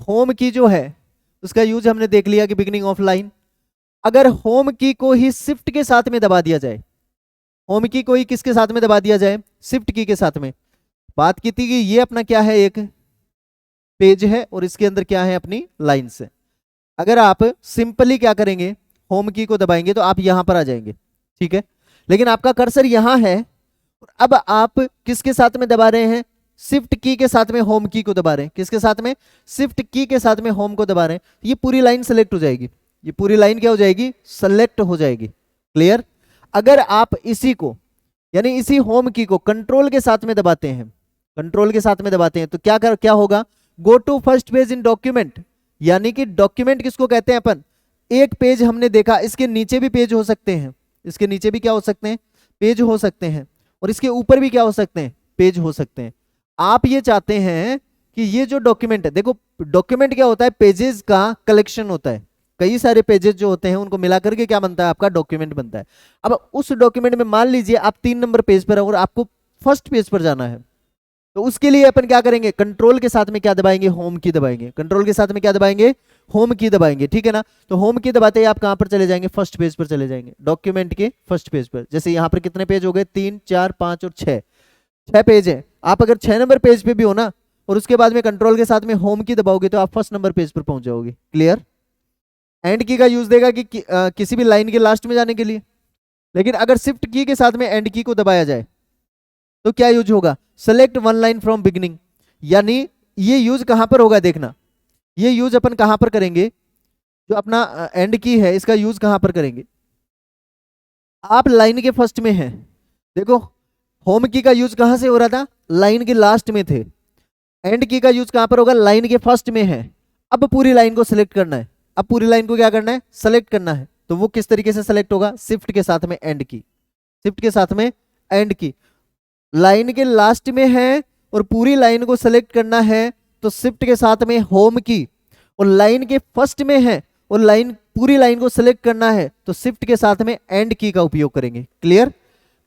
होम की जो है उसका यूज हमने देख लिया कि बिगिनिंग ऑफ लाइन। अगर होम की को ही शिफ्ट के साथ में दबा दिया जाए, होम की को ही किसके साथ में दबा दिया जाए? शिफ्ट की के साथ में। बात की थी कि ये अपना क्या है? एक पेज है और इसके अंदर क्या है? अपनी लाइन्स है। अगर आप सिंपली क्या करेंगे? होम की को दबाएंगे तो आप यहां पर आ जाएंगे। ठीक है, लेकिन आपका कर्सर यहां है, अब आप किसके साथ में दबा रहे हैं? शिफ्ट की के साथ में होम की को दबा रहे हैं। किसके साथ में? शिफ्ट की के साथ में होम को दबा रहे हैं। ये पूरी लाइन सेलेक्ट हो जाएगी, ये पूरी लाइन क्या हो जाएगी? सेलेक्ट हो जाएगी। क्लियर? अगर आप इसी को, यानी इसी होम की को कंट्रोल के साथ में दबाते हैं, कंट्रोल के साथ में दबाते हैं तो क्या होगा? Go to first page in document, यानी कि डॉक्यूमेंट किसको कहते हैं अपन? एक पेज हमने देखा, इसके नीचे भी पेज हो सकते हैं, इसके नीचे भी क्या हो सकते हैं? पेज हो सकते हैं, और इसके ऊपर भी क्या हो सकते हैं? पेज हो सकते हैं। आप ये चाहते हैं कि ये जो डॉक्यूमेंट है, देखो डॉक्यूमेंट क्या होता है? पेजेस का कलेक्शन होता है, कई सारे पेजेस जो होते हैं उनको मिला करके क्या बनता है? आपका डॉक्यूमेंट बनता है। अब उस डॉक्यूमेंट में मान लीजिए आप 3 नंबर पेज पर है और आपको फर्स्ट पेज पर जाना है, तो उसके लिए अपन क्या करेंगे? कंट्रोल के साथ में क्या दबाएंगे? होम की दबाएंगे। कंट्रोल के साथ में क्या दबाएंगे? होम की दबाएंगे। ठीक है ना, तो होम की दबाते ही आप कहां पर चले जाएंगे? फर्स्ट पेज पर चले जाएंगे, डॉक्यूमेंट के फर्स्ट पेज पर। जैसे यहां पर कितने पेज हो गए? 3, 4, 5 और 6, 6 पेज है। आप अगर 6 नंबर पेज पे भी हो ना और उसके बाद में कंट्रोल के साथ में होम की दबाओगे तो आप फर्स्ट नंबर पेज पर पहुंच जाओगे। क्लियर? एंड की का यूज देगा कि किसी भी लाइन के लास्ट में जाने के लिए। लेकिन अगर शिफ्ट की के साथ में एंड की को दबाया जाए तो क्या यूज होगा? Select one line from beginning, यानी ये यूज कहां पर होगा? देखना, ये यूज अपन कहां पर करेंगे? जो अपना एंड की है इसका यूज कहां पर करेंगे? आप लाइन के फर्स्ट में हैं, देखो होम की का यूज कहां से हो रहा था? लाइन के लास्ट में थे। एंड की का यूज कहां पर होगा? लाइन के फर्स्ट में है। अब पूरी लाइन को सिलेक्ट करना है, अब पूरी लाइन को क्या करना है? सेलेक्ट करना है। तो वो किस तरीके से सेलेक्ट होगा? शिफ्ट के साथ में एंड की, शिफ्ट के साथ में एंड की। लाइन के लास्ट में है और पूरी लाइन को सेलेक्ट करना है तो शिफ्ट के साथ में होम की, और लाइन के फर्स्ट में है और लाइन पूरी लाइन को सेलेक्ट करना है तो शिफ्ट के साथ में एंड की का उपयोग करेंगे। क्लियर?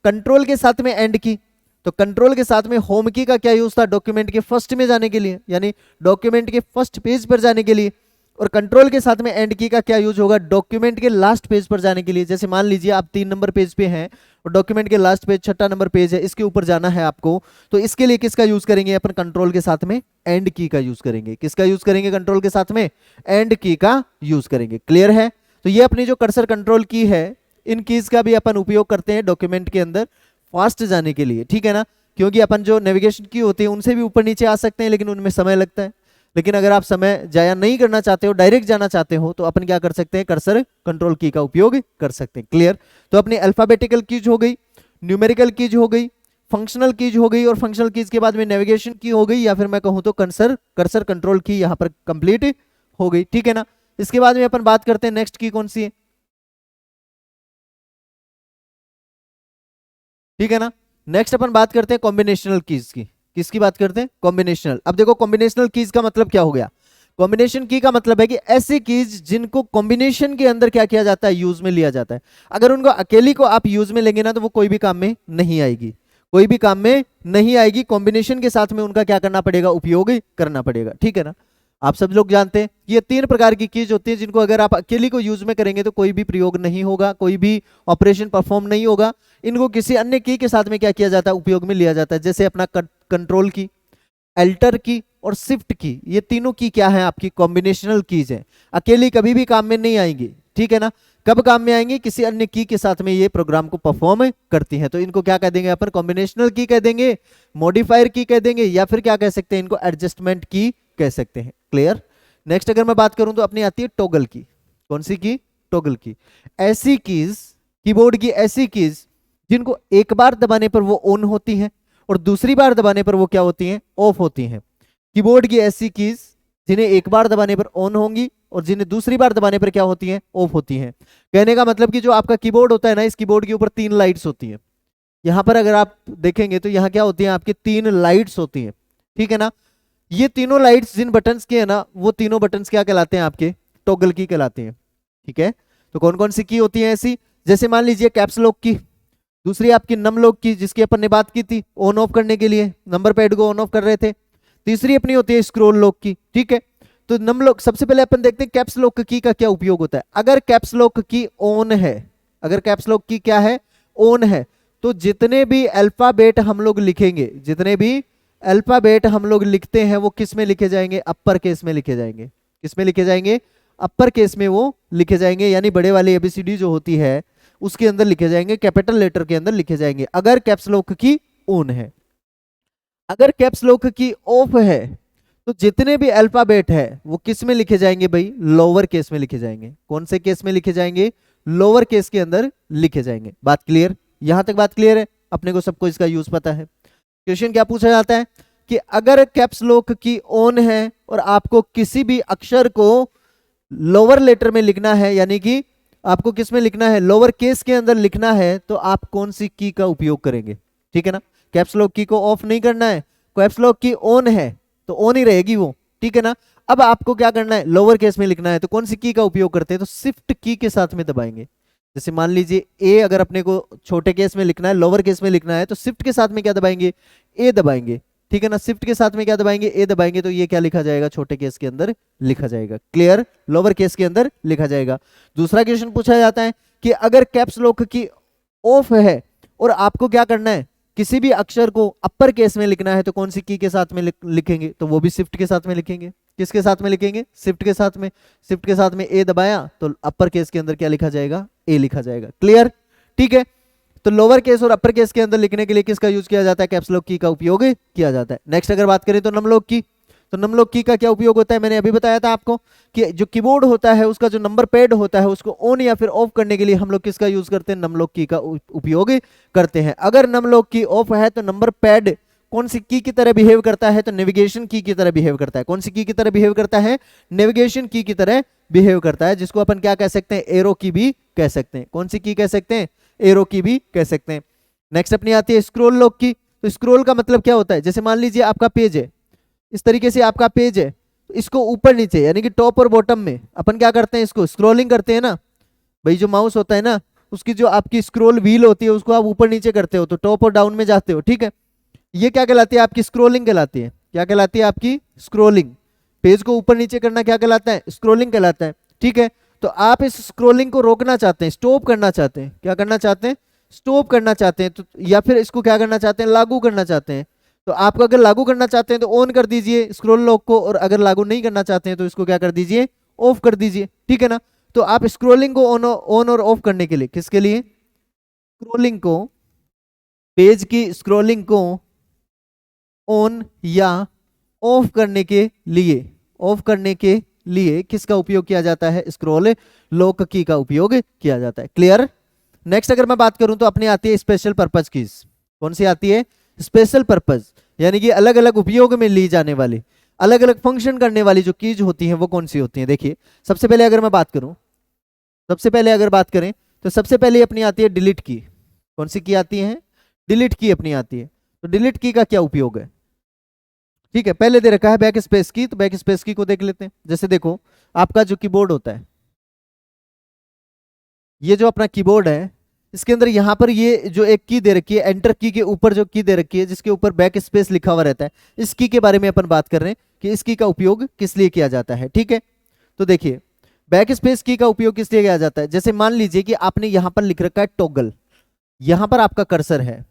कंट्रोल के साथ में एंड की, तो कंट्रोल के साथ में होम की का क्या यूज था? डॉक्यूमेंट के फर्स्ट में जाने के लिए, यानी डॉक्यूमेंट के फर्स्ट पेज पर जाने के लिए। और कंट्रोल के साथ में एंड की का क्या यूज होगा? डॉक्यूमेंट के लास्ट पेज पर जाने के लिए। जैसे मान लीजिए आप 3 नंबर पेज पे हैं और डॉक्यूमेंट के लास्ट पेज 6 नंबर पेज है, इसके ऊपर जाना है आपको, तो इसके लिए किसका यूज करेंगे अपन? कंट्रोल के साथ में एंड की का यूज करेंगे। किसका यूज करेंगे? कंट्रोल के साथ में एंड की का यूज करेंगे। क्लियर है? तो ये अपनी जो कर्सर कंट्रोल की है, इन कीज का भी अपन उपयोग करते हैं डॉक्यूमेंट के अंदर फास्ट जाने के लिए। ठीक है ना, क्योंकि अपन जो नेविगेशन की होती है उनसे भी ऊपर नीचे आ सकते हैं लेकिन उनमें समय लगता है। लेकिन अगर आप समय जाया नहीं करना चाहते हो, डायरेक्ट जाना चाहते हो, तो अपन क्या कर सकते हैं? कर्सर कंट्रोल की का उपयोग कर सकते हैं। क्लियर? तो अपनी अल्फाबेटिकल कीज हो गई, न्यूमेरिकल कीज हो गई, फंक्शनल कीज हो गई, और फंक्शनल कीज के बाद में नेविगेशन की हो गई, या फिर मैं कहूं तो कर्सर कंट्रोल की यहां पर कंप्लीट हो गई। ठीक है ना, इसके बाद में अपन बात करते हैं नेक्स्ट की कौन सी है। ठीक है ना, नेक्स्ट अपन बात करते हैं कॉम्बिनेशनल कीज की। किसकी बात करते हैं? कॉम्बिनेशनल। अब देखो कॉम्बिनेशनल कीज का मतलब क्या हो गया? कॉम्बिनेशन की का मतलब है कि ऐसी कीज जिनको कॉम्बिनेशन के अंदर क्या किया जाता है? यूज में लिया जाता है। अगर उनको अकेली को आप यूज में लेंगे ना तो वो कोई भी काम में नहीं आएगी, कोई भी काम में नहीं आएगी। कॉम्बिनेशन के साथ में उनका क्या करना पड़ेगा? उपयोग करना पड़ेगा, ठीक है ना। आप सब लोग जानते हैं ये तीन प्रकार की कीज होती है जिनको अगर आप अकेली को यूज में करेंगे तो कोई भी प्रयोग नहीं होगा, कोई भी ऑपरेशन परफॉर्म नहीं होगा। इनको किसी अन्य की के साथ में क्या किया जाता है? उपयोग में लिया जाता है। जैसे अपना कंट्रोल की, एल्टर की और शिफ्ट की, ये तीनों की क्या है? आपकी कॉम्बिनेशनल कीज है, अकेली कभी भी काम में नहीं आएंगी, ठीक है ना। कब काम में आएंगी? किसी अन्य की के साथ में ये प्रोग्राम को परफॉर्म करती है। तो इनको क्या कह देंगे अपन? कॉम्बिनेशनल की कह देंगे, मॉडिफायर की कह देंगे, या फिर क्या कह सकते हैं? इनको एडजस्टमेंट की कह सकते हैं। क्लियर। नेक्स्ट अगर मैं बात करूं तो अपनी आती है टॉगल की। कौन सी की? टॉगल की। ऐसी कीज, कीबोर्ड की ऐसी कीज जिनको एक बार दबाने पर वो ऑन होती है और दूसरी बार दबाने पर वो क्या होती हैं? ऑफ होती हैं। कीबोर्ड की ऐसी कीज जिन्हें एक बार दबाने पर ऑन होंगी और जिन्हें दूसरी बार दबाने पर क्या होती हैं? ऑफ होती हैं। कहने का मतलब कि जो आपका कीबोर्ड होता है ना, इस कीबोर्ड के ऊपर तीन लाइट्स होती हैं। यहां पर अगर आप देखेंगे तो यहां क्या होती है? आपकी तीन लाइट्स होती हैं, ठीक है ना। ये तीनों लाइट्स जिन बटन्स के है ना, वो तीनों बटन्स क्या कहलाते हैं? आपके टॉगल की कहलाते हैं, ठीक है। तो कौन कौन सी की होती है ऐसी? जैसे मान लीजिए कैप्स लॉक की, दूसरी आपकी नम लॉक की जिसकी अपन ने बात की थी ऑन ऑफ करने के लिए, नंबर पैड को ऑन ऑफ कर रहे थे। तीसरी अपनी होती है स्क्रॉल लॉक की, ठीक है। तो नम लॉक, सबसे पहले अपन देखते हैं कैप्स लॉक की का क्या उपयोग होता है। अगर कैप्स लॉक की ऑन है, अगर कैप्स लॉक की क्या है? ऑन है, तो जितने भी अल्फाबेट हम लोग लिखेंगे, जितने भी अल्फाबेट हम लोग लिखते हैं वो किस में लिखे जाएंगे? अपर केस में लिखे जाएंगे। किस में लिखे जाएंगे? अपर केस में वो लिखे जाएंगे, यानी बड़े वाले एबीसीडी जो होती है उसके अंदर लिखे जाएंगे, कैपिटल लेटर के अंदर लिखे जाएंगे अगर कैप्स लॉक की ऑन है। अगर कैप्स लॉक की ऑफ है तो जितने भी अल्फाबेट है वो किस में लिखे जाएंगे भाई? लोअर केस में लिखे जाएंगे। कौन से केस में लिखे जाएंगे? लोअर केस के अंदर लिखे जाएंगे। बात क्लियर? यहां तक बात क्लियर है? अपने को सबको इसका यूज पता है। क्वेश्चन क्या पूछा जाता है कि अगर कैप्स लॉक की ऑन है और आपको किसी भी अक्षर को लोअर लेटर में लिखना है, यानी कि आपको किस में लिखना है? लोअर केस के अंदर लिखना है, तो आप कौन सी की का उपयोग करेंगे? ठीक है ना। कैप्स लॉक की को ऑफ नहीं करना है, कैप्स लॉक की ऑन है तो ऑन ही रहेगी वो, ठीक है ना। अब आपको क्या करना है? लोअर केस में लिखना है, तो कौन सी की का उपयोग करते हैं? तो शिफ्ट की के साथ में दबाएंगे। जैसे मान लीजिए ए अगर अपने को छोटे केस में लिखना है, लोअर केस में लिखना है, तो शिफ्ट के साथ में क्या दबाएंगे? ए दबाएंगे, ठीक है ना। शिफ्ट के साथ में क्या दबाएंगे? ए दबाएंगे, तो ये क्या लिखा जाएगा? छोटे केस के अंदर लिखा जाएगा। क्लियर? लोअर केस के अंदर लिखा जाएगा। दूसरा क्वेश्चन पूछा जाता है कि अगर कैप्स लॉक की ऑफ है और आपको क्या करना है? किसी भी अक्षर को अपर केस में लिखना है, तो कौन सी की के साथ में लिखेंगे? तो वो भी शिफ्ट के साथ में लिखेंगे। किसके साथ में लिखेंगे? शिफ्ट के साथ में। शिफ्ट के साथ में ए दबाया तो अपर केस के अंदर क्या लिखा जाएगा? ए लिखा जाएगा। क्लियर? ठीक है। तो लोअर केस और अपर केस के अंदर लिखने के लिए किसका यूज किया जाता है? कैप्स लॉक की का उपयोग किया जाता है। नेक्स्ट अगर बात करें तो नम लॉक की, तो नम लॉक की का क्या उपयोग होता है? मैंने अभी बताया था आपको कि जो कीबोर्ड होता है उसका जो नंबर पैड होता है उसको ऑन या फिर ऑफ करने के लिए हम लोग किसका यूज करते हैं? नम लॉक की का उपयोग करते हैं। अगर नम लॉक की ऑफ है तो नंबर पैड कौन सी की तरह बिहेव करता है? तो नेविगेशन की तरह बिहेव करता है। कौन सी की तरह बिहेव करता है? नेविगेशन की तरह बिहेव करता है, जिसको अपन क्या कह सकते हैं? एरो की भी कह सकते हैं। कौन सी की कह सकते हैं? एरो की भी कह सकते हैं। नेक्स्ट अपनी आती है स्क्रॉल लॉक की। तो स्क्रॉल का मतलब क्या होता है? जैसे मान लीजिए आपका पेज है, इस तरीके से आपका पेज है, तो इसको ऊपर नीचे यानी कि टॉप और बॉटम में अपन क्या करते हैं? इसको स्क्रॉलिंग करते हैं ना भाई। जो माउस होता है ना उसकी जो आपकी स्क्रॉल व्हील होती है उसको आप ऊपर नीचे करते हो तो टॉप और डाउन में जाते हो, ठीक है। ये क्या कहलाती है? आपकी स्क्रॉलिंग कहलाती है। क्या कहलाती है? आपकी स्क्रॉलिंग। पेज को ऊपर नीचे करना क्या कहलाता है? स्क्रॉलिंग कहलाता है, ठीक है। तो आप इस स्क्रॉलिंग को रोकना चाहते हैं, स्टॉप करना चाहते हैं। क्या करना चाहते हैं? स्टॉप करना चाहते हैं। तो या फिर इसको क्या करना चाहते हैं? लागू करना चाहते हैं। तो आप अगर लागू करना चाहते हैं तो ऑन कर दीजिए स्क्रॉल लॉक को, और अगर लागू नहीं करना चाहते हैं तो इसको क्या कर दीजिए? ऑफ कर दीजिए, ठीक है ना। तो आप स्क्रॉलिंग को ऑन और ऑफ करने के लिए, किसके लिए? स्क्रॉलिंग को, पेज की स्क्रॉलिंग को ऑन या ऑफ करने के लिए, ऑफ करने के लिए किसका उपयोग किया जाता है? स्क्रॉल लॉक की का उपयोग किया जाता है। क्लियर? नेक्स्ट अगर मैं बात करूं तो अपनी आती है स्पेशल पर्पज कीज। कौन सी आती है? स्पेशल पर्पज, यानी कि अलग अलग उपयोग में ली जाने वाली, अलग अलग फंक्शन करने वाली जो कीज होती हैं वो कौन सी होती हैं? देखिए सबसे पहले अगर मैं बात करूं, सबसे पहले अगर बात करें तो सबसे पहले अपनी आती है डिलीट की। कौन सी की आती है? डिलीट की अपनी आती है। तो डिलीट की का क्या उपयोग है? ठीक है, पहले दे रखा है बैक स्पेस की, तो बैक स्पेस की को देख लेते हैं। जैसे देखो आपका जो कीबोर्ड होता है, ये जो अपना कीबोर्ड है, इसके अंदर यहाँ पर ये जो एक की दे रखी है, एंटर की के ऊपर जो की दे रखी है जिसके ऊपर बैक स्पेस लिखा हुआ रहता है, इस की के बारे में अपन बात कर रहे हैं कि इस की का उपयोग किस लिए किया जाता है। ठीक है, तो देखिए बैक स्पेस की का उपयोग किस लिए किया जाता है। जैसे मान लीजिए कि आपने यहाँ पर लिख रखा है टॉगल, यहाँ पर आपका कर्सर है,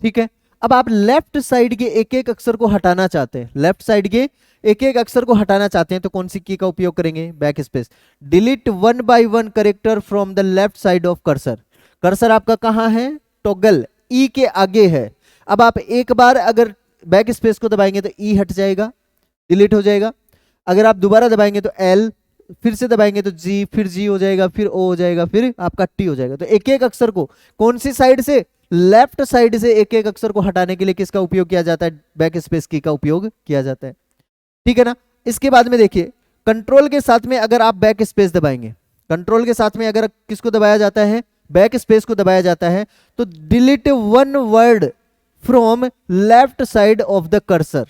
ठीक है। अब आप लेफ्ट साइड के एक एक अक्षर को हटाना चाहते हैं, लेफ्ट साइड के एक एक अक्षर को हटाना चाहते हैं, तो कौन सी की का उपयोग करेंगे, back space. Delete one by one character from the left side of cursor. Cursor आपका कहाँ है, टॉगल ई के आगे है। अब आप एक बार अगर बैक स्पेस को दबाएंगे तो ई हट जाएगा, डिलीट हो जाएगा। अगर आप दोबारा दबाएंगे तो एल, फिर से दबाएंगे तो जी, फिर जी हो जाएगा, फिर ओ हो जाएगा, फिर आपका टी हो जाएगा। तो एक एक अक्षर को कौन सी साइड से, लेफ्ट साइड से एक एक अक्षर को हटाने के लिए किसका उपयोग किया जाता है, बैक स्पेस की का उपयोग किया जाता है। ठीक है ना। इसके बाद में देखिए कंट्रोल के साथ में अगर आप बैक स्पेस दबाएंगे, कंट्रोल के साथ में अगर किसको दबाया जाता है, बैक स्पेस को दबाया जाता है, तो delete one word from left side of the cursor.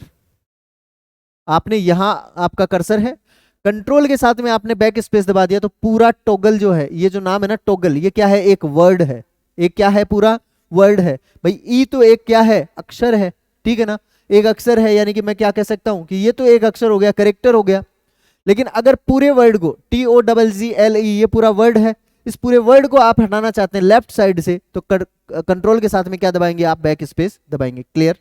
आपने यहां आपका कर्सर है, कंट्रोल के साथ में आपने बैक स्पेस दबा दिया, तो पूरा टॉगल जो है, ये जो नाम है ना टॉगल, ये क्या है, एक वर्ड है, एक क्या है, पूरा वर्ड है भाई। ई तो एक क्या है, अक्षर है, ठीक है ना, एक अक्षर है, यानी कि मैं क्या कह सकता हूं कि ये तो एक अक्षर हो गया, करेक्टर हो गया। लेकिन अगर पूरे वर्ड को TOGGLE ये पूरा वर्ड है, इस पूरे वर्ड को आप हटाना चाहते हैं लेफ्ट साइड से, तो कंट्रोल के साथ में क्या दबाएंगे, आप बैक स्पेस दबाएंगे। क्लियर।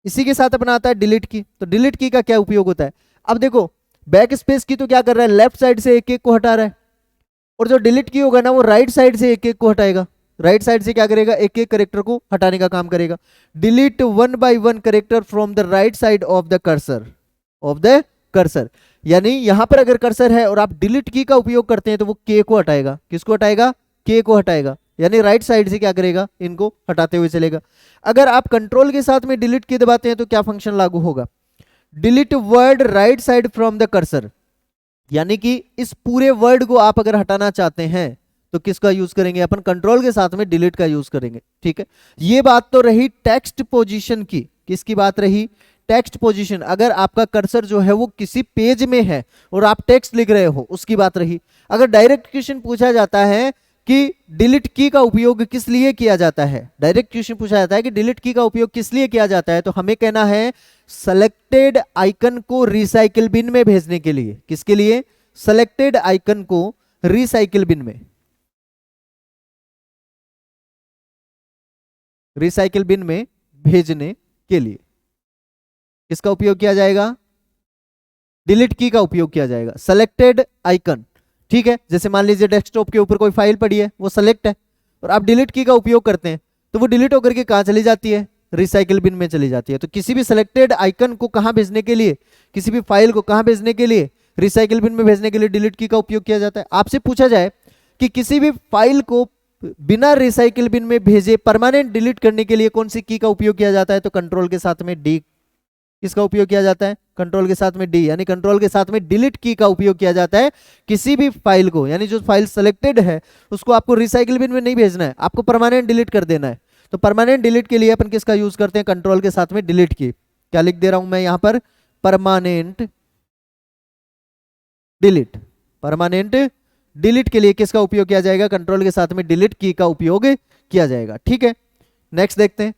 इसी के साथ अपना आता है डिलीट की। तो डिलीट की का क्या उपयोग होता है, अब देखो बैक स्पेस की तो क्या कर रहा है, लेफ्ट साइड से एक एक को हटा रहा है, और जो डिलीट की होगा ना वो राइट साइड से एक एक को हटाएगा। राइट साइड से क्या करेगा, एक एक करेक्टर को हटाने का काम करेगा। Delete one by one character from the right side of the cursor, of the cursor. यानी यहां पर अगर कर्सर है और आप डिलीट की का उपयोग करते हैं तो वो के को हटाएगा, किसको हटाएगा, के को हटाएगा, यानी राइट साइड से क्या करेगा, इनको हटाते हुए चलेगा। अगर आप कंट्रोल के साथ में डिलीट की दबाते हैं तो क्या फंक्शन लागू होगा, delete word right side from the cursor, यानी कि इस पूरे वर्ड को आप अगर हटाना चाहते हैं तो किसका यूज करेंगे, अपन कंट्रोल के साथ में डिलीट का यूज करेंगे। ठीक है, ये बात तो रही टेक्स्ट पोजीशन की। किसकी बात रही, टेक्स्ट पोजीशन। अगर आपका कर्सर जो है वो किसी पेज में है और आप टेक्स्ट लिख रहे हो, उसकी बात रही। अगर डायरेक्ट क्वेश्चन पूछा जाता है कि डिलीट की का उपयोग किस लिए किया जाता है, डायरेक्ट क्वेश्चन पूछा जाता है कि डिलीट की का उपयोग किस लिए किया जाता है, तो हमें कहना है सेलेक्टेड आइकन को रिसाइकिल बिन में भेजने के लिए। किसके लिए, सेलेक्टेड आइकन को रिसाइकिल बिन में, रिसाइकिल बिन में भेजने के लिए किसका उपयोग किया जाएगा, डिलीट की का उपयोग किया जाएगा। सेलेक्टेड आइकन, ठीक है, जैसे मान लीजिए डेस्कटॉप के ऊपर कोई फाइल पड़ी है, वो सेलेक्ट है, और आप डिलीट की का उपयोग करते हैं तो वो डिलीट होकर के कहां चली जाती है, रिसाइकिल बिन में चली जाती है। तो किसी भी सेलेक्टेड आइकन को कहां भेजने के लिए, किसी भी फाइल को कहां भेजने के लिए, रिसाइकिल बिन में भेजने के लिए डिलीट की का उपयोग किया जाता है। आपसे पूछा जाए कि किसी भी फाइल को बिना रिसाइकिल बिन में भेजे परमानेंट डिलीट करने के लिए कौन सी की का उपयोग किया जाता है, तो कंट्रोल के साथ में डी। किसका उपयोग किया जाता है, कंट्रोल के साथ में डी, यानी कंट्रोल के साथ में डिलीट की का उपयोग किया जाता है। किसी भी फाइल को, यानी जो फाइल सेलेक्टेड है उसको आपको रिसाइकिल बिन में नहीं भेजना है, आपको परमानेंट डिलीट कर देना है। तो परमानेंट डिलीट के लिए अपन किसका यूज करते हैं, कंट्रोल के साथ में डिलीट की। क्या लिख दे रहा हूं मैं यहां पर, परमानेंट डिलीट। परमानेंट डिलीट के लिए किसका उपयोग किया जाएगा, कंट्रोल के साथ में डिलीट की का उपयोग किया जाएगा। ठीक है, नेक्स्ट देखते हैं।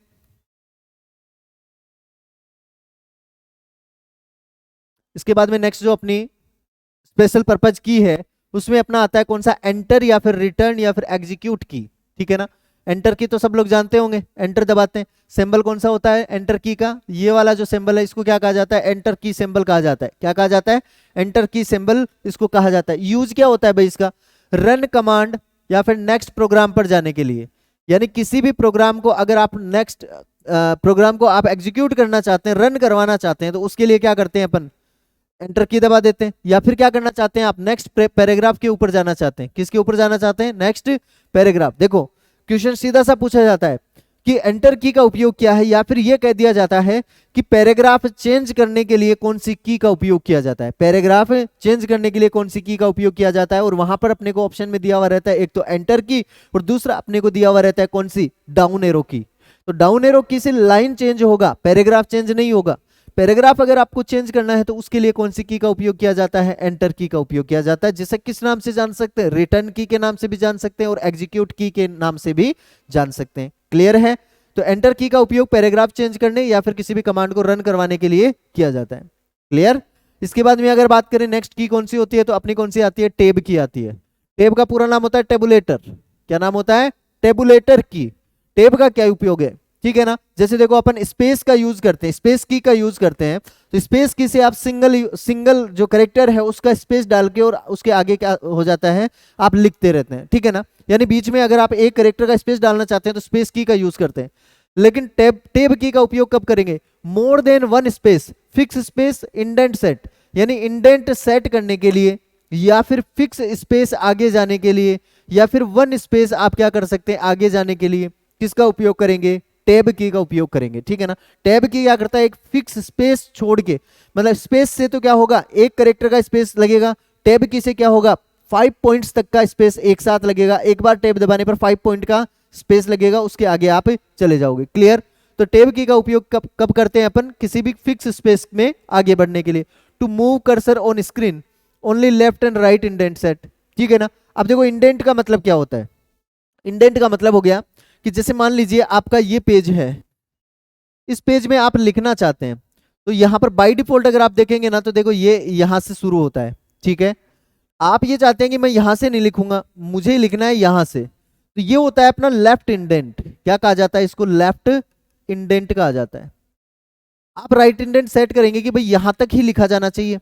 इसके बाद में नेक्स्ट जो अपनी स्पेशल पर्पज की है उसमें अपना आता है कौन सा, एंटर या फिर रिटर्न या फिर एग्जीक्यूट की। ठीक है ना, एंटर की तो सब लोग जानते होंगे, एंटर दबाते हैं। सिंबल कौन सा होता है एंटर की का, ये वाला जो सिंबल है इसको क्या कहा जाता है, एंटर की सिंबल कहा जाता है। क्या कहा जाता है, एंटर की सिंबल इसको कहा जाता है। यूज क्या होता है भाई इसका, रन कमांड या फिर नेक्स्ट प्रोग्राम पर जाने के लिए। यानी किसी भी प्रोग्राम को अगर आप नेक्स्ट प्रोग्राम को आप एग्जीक्यूट करना चाहते हैं, रन करवाना चाहते हैं, तो उसके लिए क्या करते हैं अपन, एंटर की दबा देते हैं। या फिर क्या करना चाहते हैं आप, नेक्स्ट पैराग्राफ के ऊपर जाना चाहते हैं। किसके ऊपर जाना चाहते हैं, नेक्स्ट पैराग्राफ। देखो क्वेश्चन सीधा सा पूछा जाता है कि एंटर की का उपयोग क्या है, या फिर यह कह दिया जाता है कि पैराग्राफ चेंज करने के लिए कौन सी की का उपयोग किया जाता है। पैराग्राफ चेंज करने के लिए कौन सी की का उपयोग किया जाता है, और वहां पर अपने को ऑप्शन में दिया हुआ रहता है एक तो एंटर की, और दूसरा अपने को दिया हुआ रहता है कौन सी, डाउन एरो की। तो डाउन एरो की से लाइन चेंज होगा, पैराग्राफ चेंज नहीं होगा। पैराग्राफ अगर आपको चेंज करना है तो उसके लिए कौन सी की का उपयोग किया जाता है? एंटर की का उपयोग किया जाता है, जिसे किस नाम से जान सकते हैं? रिटर्न की के नाम से भी जान सकते हैं और एग्जीक्यूट की के नाम से भी जान सकते हैं। क्लियर है? तो एंटर की का उपयोग पैराग्राफ चेंज करने या फिर किसी भी कमांड को रन करवाने के लिए किया जाता है। क्लियर? इसके बाद में अगर बात करें नेक्स्ट की कौन सी होती है, तो अपनी कौन सी आती है? टैब की आती है। टैब का पूरा नाम होता है टेबुलेटर। क्या नाम होता है? टेबुलेटर की। टैब का क्या उपयोग है? ठीक है ना, जैसे देखो अपन स्पेस का यूज करते हैं, स्पेस की का यूज करते हैं, तो स्पेस की से आप सिंगल जो करेक्टर है उसका स्पेस डाल के और उसके आगे क्या हो जाता है, आप लिखते रहते हैं। ठीक है ना, यानी बीच में अगर आप एक करेक्टर का स्पेस डालना चाहते हैं तो स्पेस की का यूज करते हैं। लेकिन टैब की का उपयोग कब करेंगे? More than one space, fix space, indent set, यानी इंडेंट सेट करने के लिए या फिर फिक्स स्पेस आगे जाने के लिए या फिर वन स्पेस आप क्या कर सकते हैं आगे जाने के लिए, किसका उपयोग करेंगे? टैब की का उपयोग करेंगे। ठीक है ना, टैब की क्या करता है? एक फिक्स स्पेस छोड़ के, मतलब स्पेस से तो क्या होगा, एक करेक्टर का स्पेस लगेगा, टैब की से क्या होगा, 5 पॉइंट्स तक का स्पेस एक साथ लगेगा। एक बार टैब दबाने पर 5 पॉइंट का स्पेस लगेगा, उसके आगे आप चले जाओगे। क्लियर? तो टैब की का उपयोग कब कब करते हैं अपन? किसी भी फिक्स स्पेस में आगे बढ़ने के लिए। To move cursor on screen only left and right indent set. ठीक है ना, अब देखो इंडेंट का मतलब क्या होता है? इंडेंट का मतलब हो गया कि जैसे मान लीजिए आपका ये पेज है, इस पेज में आप लिखना चाहते हैं, तो यहां पर बाय डिफॉल्ट अगर आप देखेंगे ना तो देखो ये यहां से शुरू होता है। ठीक है, आप ये चाहते हैं कि मैं यहां से नहीं लिखूंगा, मुझे लिखना है यहां से, तो ये होता है अपना लेफ्ट इंडेंट। क्या कहा जाता है इसको? लेफ्ट इंडेंट कहा जाता है। आप राइट इंडेंट सेट करेंगे कि भाई यहां तक ही लिखा जाना चाहिए,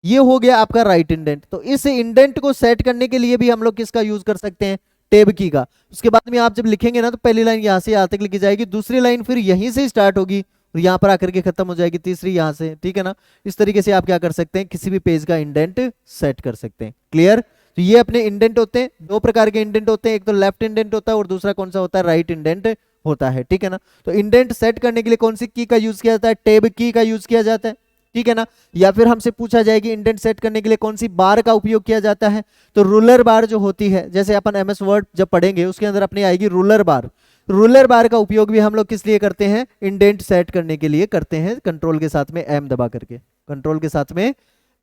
ये हो गया आपका राइट इंडेंट। तो इस इंडेंट को सेट करने के लिए भी हम लोग किसका यूज कर सकते हैं? टैब की का। उसके बाद में आप जब लिखेंगे ना तो पहली लाइन यहां से यहां तक लिखी जाएगी, दूसरी लाइन फिर यहीं से स्टार्ट होगी और यहां पर आकर के खत्म हो जाएगी, तीसरी यहां से। ठीक है ना, इस तरीके से आप क्या कर सकते हैं, किसी भी पेज का इंडेंट सेट कर सकते हैं। क्लियर? तो ये अपने इंडेंट होते हैं, दो प्रकार के इंडेंट होते हैं, एक तो लेफ्ट इंडेंट होता है और दूसरा कौन सा होता है? राइट इंडेंट होता है। ठीक है ना, तो इंडेंट सेट करने के लिए कौन सी की का यूज किया जाता है? टैब की का यूज किया जाता है। ठीक है ना, या फिर हमसे पूछा जाए कि इंडेंट सेट करने के लिए कौन सी बार का उपयोग किया जाता है, तो रूलर बार जो होती है, जैसे अपन एमएस वर्ड जब पढ़ेंगे उसके अंदर अपनी आएगी रूलर बार। रूलर बार का उपयोग भी हम लोग किस लिए करते हैं? इंडेंट सेट करने के लिए करते हैं, कंट्रोल के साथ में एम दबा करके, कंट्रोल के साथ में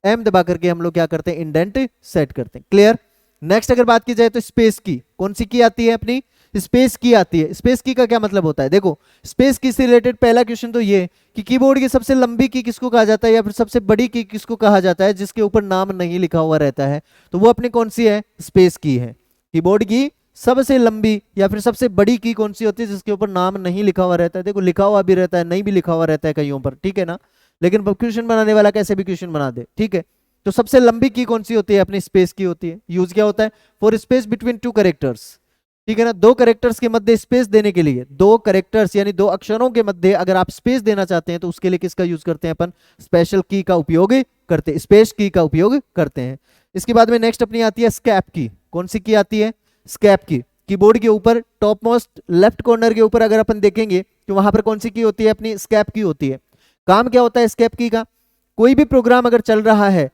एम दबा करके हम लोग क्या करते हैं? इंडेंट सेट करते हैं। क्लियर? नेक्स्ट अगर बात की जाए तो स्पेस की, कौन सी की आती है? अपनी स्पेस की आती है। स्पेस की का क्या मतलब होता है? देखो स्पेस की से रिलेटेड पहला क्वेश्चन तो ये कि कीबोर्ड की सबसे लंबी की किसको कहा जाता है या फिर सबसे बड़ी की किसको कहा जाता है जिसके ऊपर नाम नहीं लिखा हुआ रहता है, तो वो अपनी कौन सी है? स्पेस की है। कीबोर्ड की सबसे लंबी या फिर सबसे बड़ी की कौन सी होती है जिसके ऊपर नाम नहीं लिखा हुआ रहता है? देखो लिखा हुआ भी रहता है, नहीं भी लिखा हुआ रहता है कईयों पर। ठीक है ना, लेकिन क्वेश्चन बनाने वाला कैसे भी क्वेश्चन बना दे। ठीक है, तो सबसे लंबी की कौन सी होती है? अपनी स्पेस की होती है। यूज क्या होता है? For space between two characters. ठीक है ना, दो कैरेक्टर्स के मध्य स्पेस देने के लिए, दो कैरेक्टर्स यानी दो अक्षरों के मध्य अगर आप स्पेस देना चाहते हैं तो उसके लिए किसका यूज करते हैं? अपन स्पेशल की का उपयोग करते हैं, स्पेस की का उपयोग करते हैं। इसके बाद में नेक्स्ट अपनी आती है स्कैप की। कौन सी की आती है? स्कैप की। कीबोर्ड के ऊपर टॉप मोस्ट लेफ्ट कॉर्नर के ऊपर अगर अपन देखेंगे तो वहां पर कौन सी की होती है? अपनी स्कैप की होती है। काम क्या होता है स्कैप की का? कोई भी प्रोग्राम अगर चल रहा है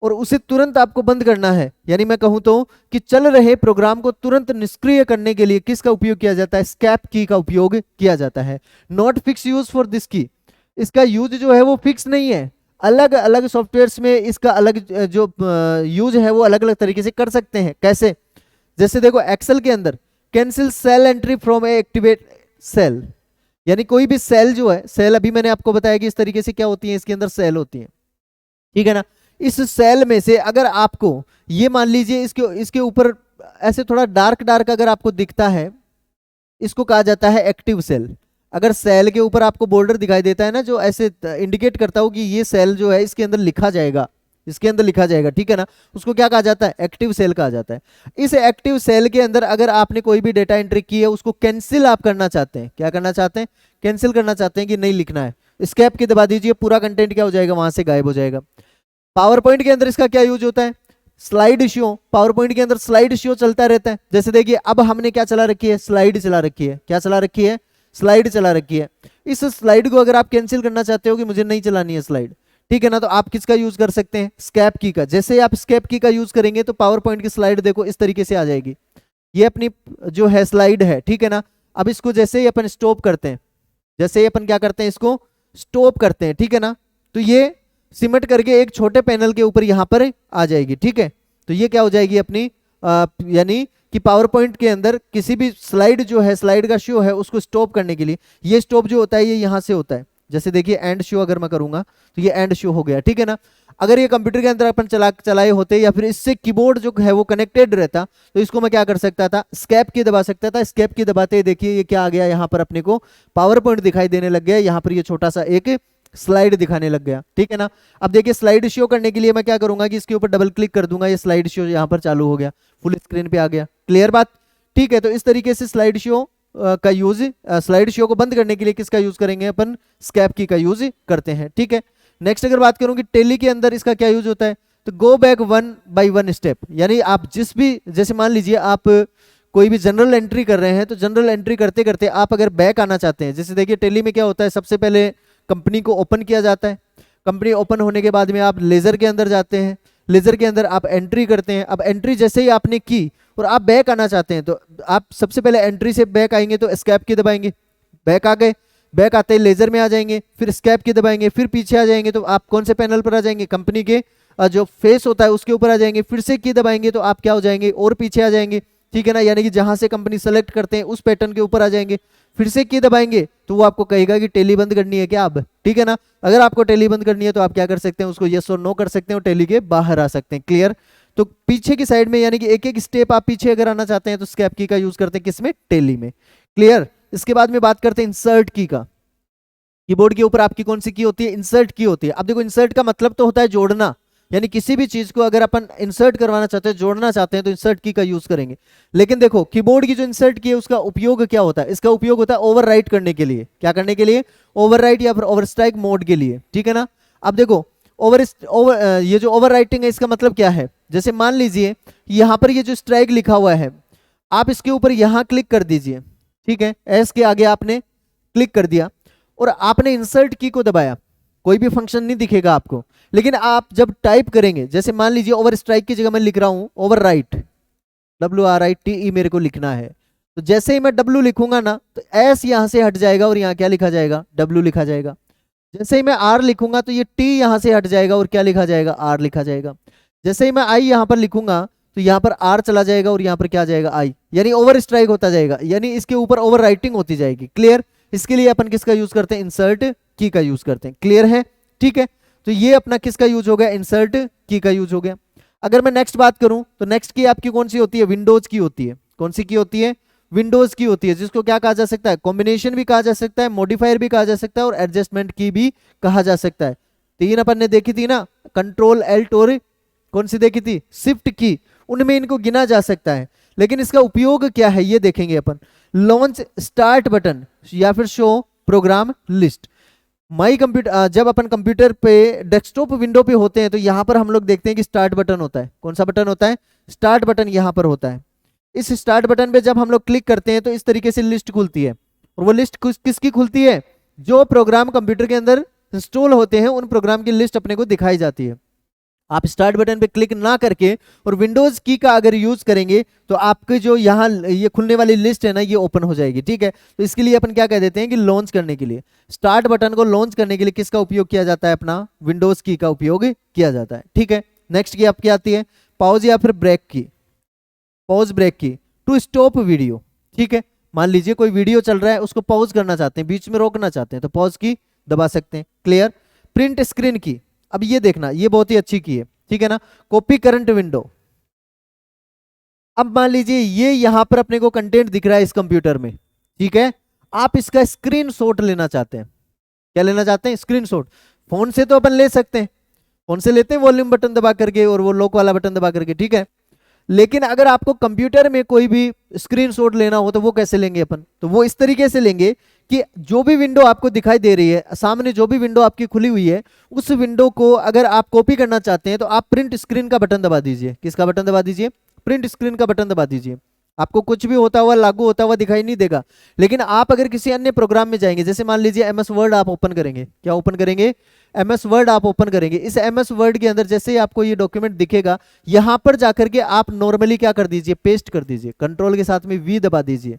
और उसे तुरंत आपको बंद करना है, यानी मैं कहूं तो कि चल रहे प्रोग्राम को तुरंत निष्क्रिय करने के लिए किसका उपयोग किया जाता है? स्कैप की का उपयोग किया जाता है। Not fix use for this की, इसका यूज जो है वो फिक्स नहीं है, अलग अलग सॉफ्टवेयर्स में इसका अलग जो यूज है वो अलग अलग तरीके से कर सकते हैं। कैसे? जैसे देखो एक्सेल के अंदर cancel cell entry from a activate cell, यानी कोई भी सेल जो है, सेल अभी मैंने आपको बताया कि इस तरीके से क्या होती है, इसके अंदर सेल होती है। ठीक है ना, इस सेल में से अगर आपको ये मान लीजिए इसके ऊपर ऐसे थोड़ा डार्क डार्क अगर आपको दिखता है, इसको कहा जाता है एक्टिव सेल। अगर सेल के ऊपर आपको बॉर्डर दिखाई देता है ना जो ऐसे इंडिकेट करता हो कि ये सेल जो है इसके अंदर लिखा जाएगा, इसके अंदर लिखा जाएगा, ठीक है ना, उसको क्या कहा जाता है? एक्टिव सेल कहा जाता है। इस एक्टिव सेल के अंदर अगर आपने कोई भी डेटा एंट्री की है उसको कैंसिल आप करना चाहते हैं, क्या करना चाहते हैं? कैंसिल करना चाहते हैं कि नहीं लिखना है, स्केप की दबा दीजिए, पूरा कंटेंट क्या हो जाएगा? वहां से गायब हो जाएगा। पावर पॉइंट के अंदर इसका क्या यूज होता है? Slide show. पावर पॉइंट के अंदर स्लाइड शो चलता रहता है। जैसे देखिए अब हमने क्या चला रखी है? स्लाइड चला रखी है। क्या चला रखी है? स्लाइड चला रखी है। इस स्लाइड को अगर आप कैंसिल करना चाहते हो कि मुझे नहीं चलानी है स्लाइड, ठीक है ना, तो आप किसका यूज कर सकते हैं? स्केप की का। जैसे आप स्केप की का यूज करेंगे तो पावर पॉइंट की स्लाइड देखो इस तरीके से आ जाएगी। ये अपनी जो है स्लाइड है, ठीक है ना। अब इसको जैसे ही अपन स्टॉप करते हैं, जैसे ही अपन क्या करते हैं इसको स्टॉप करते हैं, ठीक है ना, तो ये सिमट करके एक छोटे पैनल के ऊपर यहाँ पर आ जाएगी, ठीक है। तो ये क्या हो जाएगी अपनी यानी कि पावर पॉइंट के अंदर किसी भी स्लाइड जो है, स्लाइड का शो है, उसको स्टॉप करने के लिए ये स्टॉप जो होता है ये यहाँ से होता है। जैसे देखिए एंड शो अगर मैं करूंगा तो ये एंड शो हो गया, ठीक है ना। अगर ये कंप्यूटर के अंदर अपन चलाए होते या फिर इससे कीबोर्ड जो है वो कनेक्टेड रहता तो इसको मैं क्या कर सकता था, स्केप की दबा सकता था। स्केप की दबाते देखिए ये क्या आ गया, यहाँ पर अपने को पावर पॉइंट दिखाई देने लग गया, यहाँ पर ये छोटा सा एक स्लाइड दिखाने लग गया, ठीक है ना। अब देखिए स्लाइड शो करने के लिए मैं क्या करूंगा कि इसके ऊपर डबल क्लिक कर दूंगा, ये स्लाइड शो यहाँ पर चालू हो गया, फुल स्क्रीन पे आ गया। क्लियर बात, ठीक है। तो इस तरीके से स्लाइड शो का यूज, स्लाइड शो को बंद करने के लिए किसका यूज करेंगे अपन, स्कैप की का यूज करते हैं, ठीक है। नेक्स्ट अगर बात करूं कि टेली के अंदर इसका क्या यूज होता है, तो गो बैक 1 by 1 स्टेप, यानी आप जिस भी, जैसे मान लीजिए आप कोई भी जनरल एंट्री कर रहे हैं तो जनरल एंट्री करते करते आप अगर बैक आना चाहते हैं, जैसे देखिए टेली में क्या होता है, सबसे पहले कंपनी को ओपन किया जाता है, कंपनी ओपन होने के बाद में आप लेजर के अंदर जाते हैं, लेजर के अंदर आप एंट्री करते हैं। अब एंट्री जैसे ही आपने की और आप बैक आना चाहते हैं तो आप सबसे पहले एंट्री से बैक आएंगे तो एस्केप की दबाएंगे, बैक आ गए, बैक आते ही लेजर में आ जाएंगे, फिर एस्केप की दबाएंगे, फिर पीछे आ जाएंगे तो आप कौन से पैनल पर आ जाएंगे, कंपनी के जो फेस होता है उसके ऊपर आ जाएंगे, फिर से की दबाएंगे तो आप क्या हो जाएंगे, और पीछे आ जाएंगे, ठीक है ना। यानी कि जहां से कंपनी सेलेक्ट करते हैं उस पैटर्न के ऊपर आ जाएंगे, फिर से की दबाएंगे तो वो आपको कहेगा कि टेली बंद करनी है क्या अब, ठीक है ना। अगर आपको टेली बंद करनी है तो आप क्या कर सकते हैं, उसको यस और नो कर सकते हैं और टेली के बाहर आ सकते हैं। क्लियर। तो पीछे की साइड में यानी कि एक एक स्टेप आप पीछे अगर आना चाहते हैं तो स्कैप की का यूज करते हैं, किसमें, टेली में। क्लियर। इसके बाद में बात करते हैं इंसर्ट की का। कीबोर्ड के ऊपर आपकी कौन सी की होती है, इंसर्ट की होती है। अब देखो इंसर्ट का मतलब तो होता है जोड़ना, यानी किसी भी चीज को अगर अपन इंसर्ट करवाना चाहते हैं, जोड़ना चाहते हैं तो इंसर्ट की का यूज करेंगे। लेकिन देखो कीबोर्ड की जो इंसर्ट की है उसका उपयोग क्या होता है, इसका उपयोग होता है ओवरराइट करने के लिए। क्या करने के लिए, ओवरराइट या फिर ओवरस्ट्राइक मोड के लिए, ठीक है ना। अब देखो ये जो ओवर राइटिंग है इसका मतलब क्या है, जैसे मान लीजिए यहां पर ये जो स्ट्राइक लिखा हुआ है, आप इसके ऊपर यहां क्लिक कर दीजिए, ठीक है, एस के आगे आपने क्लिक कर दिया और आपने इंसर्ट की को दबाया, कोई भी फंक्शन नहीं दिखेगा आपको। लेकिन आप जब टाइप करेंगे, जैसे मान लीजिए ओवर स्ट्राइक की जगह मैं लिख रहा हूं ओवर राइट, WRITE मेरे को लिखना है, तो जैसे ही मैं W लिखूंगा ना तो एस यहां से हट जाएगा और यहां क्या लिखा जाएगा, W लिखा जाएगा। जैसे ही मैं R लिखूंगा तो ये T यहां से हट जाएगा और क्या लिखा जाएगा, R लिखा जाएगा। जैसे ही मैं I यहां पर लिखूंगा तो यहां पर R चला जाएगा और यहां पर क्या जाएगा, I, यानी ओवर स्ट्राइक होता जाएगा, यानी इसके ऊपर ओवर राइटिंग होती जाएगी। क्लियर। इसके लिए अपन किसका यूज करते हैं, इंसर्ट की का यूज करते हैं। क्लियर है, ठीक है। तो ये अपना किसका यूज हो गया, इंसर्ट की का यूज हो गया। अगर मैं नेक्स्ट बात करूं तो नेक्स्ट की आपकी कौन सी होती है, विंडोज की होती है। कौन सी की होती है, विंडोज की होती है, जिसको क्या कहा जा सकता है, कॉम्बिनेशन भी कहा जा सकता है, मॉडिफायर भी कहा जा सकता है और एडजस्टमेंट की भी कहा जा सकता है। तीन अपन ने देखी थी ना, कंट्रोल एल्ट और कौन सी देखी थी, शिफ्ट की, उनमें इनको गिना जा सकता है। लेकिन इसका उपयोग क्या है ये देखेंगे अपन। लॉन्च स्टार्ट बटन या फिर show program list. My computer, जब अपन कंप्यूटर पे डेस्कटॉप विंडो पे होते हैं तो यहां पर हम लोग देखते हैं कि स्टार्ट बटन होता है। कौन सा बटन होता है, स्टार्ट बटन यहां पर होता है। इस स्टार्ट बटन पे जब हम लोग क्लिक करते हैं तो इस तरीके से लिस्ट खुलती है, और वो लिस्ट किसकी खुलती है, जो प्रोग्राम कंप्यूटर के अंदर इंस्टॉल होते हैं उन प्रोग्राम की लिस्ट अपने को दिखाई जाती है। आप स्टार्ट बटन पे क्लिक ना करके और विंडोज की का अगर यूज करेंगे तो आपके जो यहाँ ये खुलने वाली लिस्ट है ना ये ओपन हो जाएगी, ठीक है। तो इसके लिए अपन क्या कह देते हैं कि लॉन्च करने के लिए, स्टार्ट बटन को लॉन्च करने के लिए किसका उपयोग किया जाता है, अपना विंडोज की का उपयोग किया जाता है, ठीक है। नेक्स्ट की आपकी आती है पॉज या फिर ब्रेक की। पॉज ब्रेक की, टू स्टॉप वीडियो, ठीक है। मान लीजिए कोई वीडियो चल रहा है उसको पॉज करना चाहते हैं, बीच में रोकना चाहते हैं तो पॉज की दबा सकते हैं। क्लियर। प्रिंट स्क्रीन की, अब ये देखना ये बहुत ही अच्छी की है, ठीक है ना। कॉपी करंट विंडो, अब मान लीजिए ये यहां पर अपने को कंटेंट दिख रहा है इस कंप्यूटर में, ठीक है। आप इसका स्क्रीनशॉट लेना चाहते हैं, क्या लेना चाहते हैं, स्क्रीनशॉट। फोन से तो अपन ले सकते हैं, फोन से लेते हैं वॉल्यूम बटन दबा करके और वो लॉक वाला बटन दबा करके, ठीक है। लेकिन अगर आपको कंप्यूटर में कोई भी स्क्रीनशॉट लेना हो तो वो कैसे लेंगे अपन, तो वो इस तरीके से लेंगे कि जो भी विंडो आपको दिखाई दे रही है सामने, जो भी विंडो आपकी खुली हुई है उस विंडो को अगर आप कॉपी करना चाहते हैं तो आप प्रिंट स्क्रीन का बटन दबा दीजिए। किसका बटन दबा दीजिए, प्रिंट स्क्रीन का बटन दबा दीजिए। आपको कुछ भी होता हुआ लागू होता हुआ दिखाई नहीं देगा। लेकिन आप अगर किसी अन्य प्रोग्राम में जाएंगे, जैसे मान लीजिए MS वर्ड आप ओपन करेंगे, क्या ओपन करेंगे, MS वर्ड आप ओपन करेंगे। इस MS वर्ड के अंदर जैसे ही आपको ये डॉक्यूमेंट दिखेगा, यहां पर जाकर के आप नॉर्मली क्या कर दीजिए, पेस्ट कर दीजिए, कंट्रोल के साथ में V दबा दीजिए।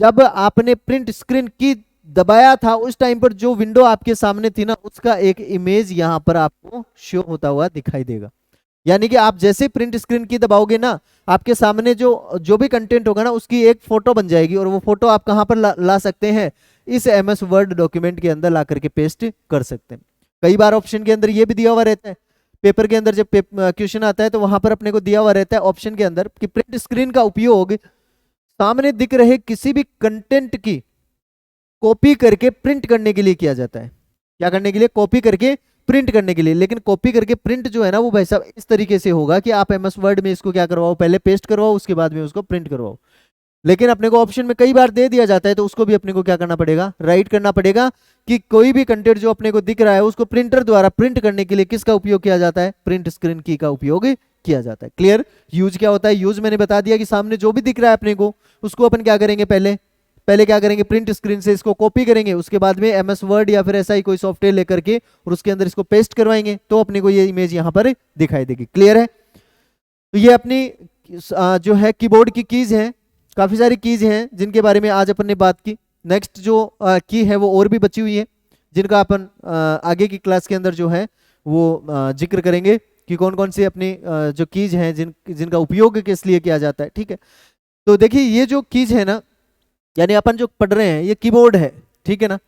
जब आपने प्रिंट स्क्रीन की दबाया था उस टाइम पर जो विंडो आपके सामने थी ना, उसका एक इमेज यहाँ पर आपको शो होता हुआ दिखाई देगा। यानी कि आप जैसे प्रिंट स्क्रीन की दबाओगे ना, आपके सामने जो जो भी कंटेंट होगा ना, उसकी एक फोटो बन जाएगी, और वो फोटो आप कहाँ पर ला सकते हैं, इस MS वर्ड डॉक्यूमेंट के अंदर ला करके पेस्ट कर सकते हैं। कई बार ऑप्शन के अंदर ये भी दिया हुआ रहता है, पेपर के अंदर जब क्वेश्चन आता है तो वहां पर अपने को दिया हुआ रहता है ऑप्शन के अंदर कि प्रिंट स्क्रीन का उपयोग सामने दिख रहे किसी भी कंटेंट की कॉपी करके प्रिंट करने के लिए किया जाता है। क्या करने के लिए? कॉपी करके प्रिंट करने के लिए। लेकिन कॉपी करके प्रिंट जो है ना, वो भाई साहब इस तरीके से होगा कि आप MS वर्ड में इसको क्या करवाओ, पहले पेस्ट करवाओ, उसके बाद में उसको प्रिंट करवाओ। लेकिन अपने को ऑप्शन में कई बार दे दिया जाता है, तो उसको भी अपने को क्या करना पड़ेगा, राइट करना पड़ेगा कि कोई भी कंटेंट जो अपने को दिख रहा है उसको प्रिंटर द्वारा प्रिंट करने के लिए किसका उपयोग किया जाता है, प्रिंट स्क्रीन की का उपयोग किया जाता है। क्लियर? यूज क्या होता है? यूज मैंने बता दिया कि सामने जो भी दिख रहा है अपने को, उसको अपन क्या करेंगे, पहले क्या करेंगे, प्रिंट स्क्रीन से इसको कॉपी करेंगे, उसके बाद में MS वर्ड या फिर ऐसा ही कोई सॉफ्टवेयर लेकर के और उसके अंदर इसको पेस्ट करवाएंगे, तो अपने को ये इमेज यहाँ पर दिखाई देगी। क्लियर है? तो ये अपनी जो है कीबोर्ड की कीज है, काफी सारी कीज हैं जिनके बारे में आज अपन ने बात की। नेक्स्ट जो की है वो और भी बची हुई है, जिनका अपन आगे की क्लास के अंदर जो है वो जिक्र करेंगे कि कौन कौन सी अपनी जो कीज हैं जिनका उपयोग किस लिए किया जाता है। ठीक है, तो देखिए ये जो कीज है ना, यानी अपन जो पढ़ रहे हैं ये कीबोर्ड है, ठीक है ना।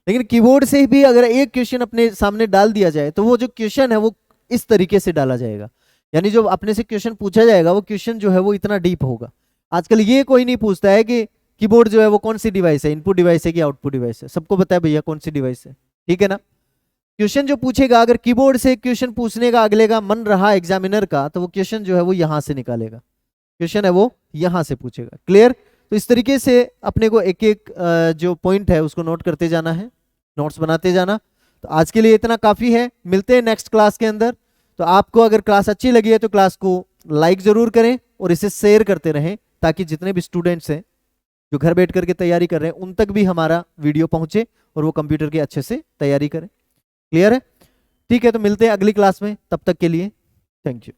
लेकिन कीबोर्ड से भी अगर एक क्वेश्चन अपने सामने डाल दिया जाए तो वो जो क्वेश्चन है वो इस तरीके से डाला जाएगा, यानी जो अपने से क्वेश्चन पूछा जाएगा वो क्वेश्चन जो है वो इतना डीप होगा। आजकल ये कोई नहीं पूछता है कि कीबोर्ड जो है वो कौन सी डिवाइस है, इनपुट डिवाइस है कि आउटपुट डिवाइस है, सबको पता है भैया कौन सी डिवाइस है, ठीक है ना। क्वेश्चन जो पूछेगा, अगर कीबोर्ड से क्वेश्चन पूछने का अगले का मन रहा एग्जामिनर का, तो वो क्वेश्चन जो है वो यहां से निकालेगा, क्वेश्चन है वो यहां से पूछेगा। क्लियर? तो इस तरीके से अपने को एक एक जो पॉइंट है उसको नोट करते जाना है, नोट्स बनाते जाना। तो आज के लिए इतना काफी है, मिलते हैं नेक्स्ट क्लास के अंदर। तो आपको अगर क्लास अच्छी लगी है तो क्लास को लाइक जरूर करें और इसे शेयर करते रहें, ताकि जितने भी स्टूडेंट्स हैं जो घर बैठ करके तैयारी कर रहे हैं उन तक भी हमारा वीडियो पहुंचे और वो कंप्यूटर की अच्छे से तैयारी करें। क्लियर है? ठीक है, तो मिलते हैं अगली क्लास में, तब तक के लिए थैंक यू।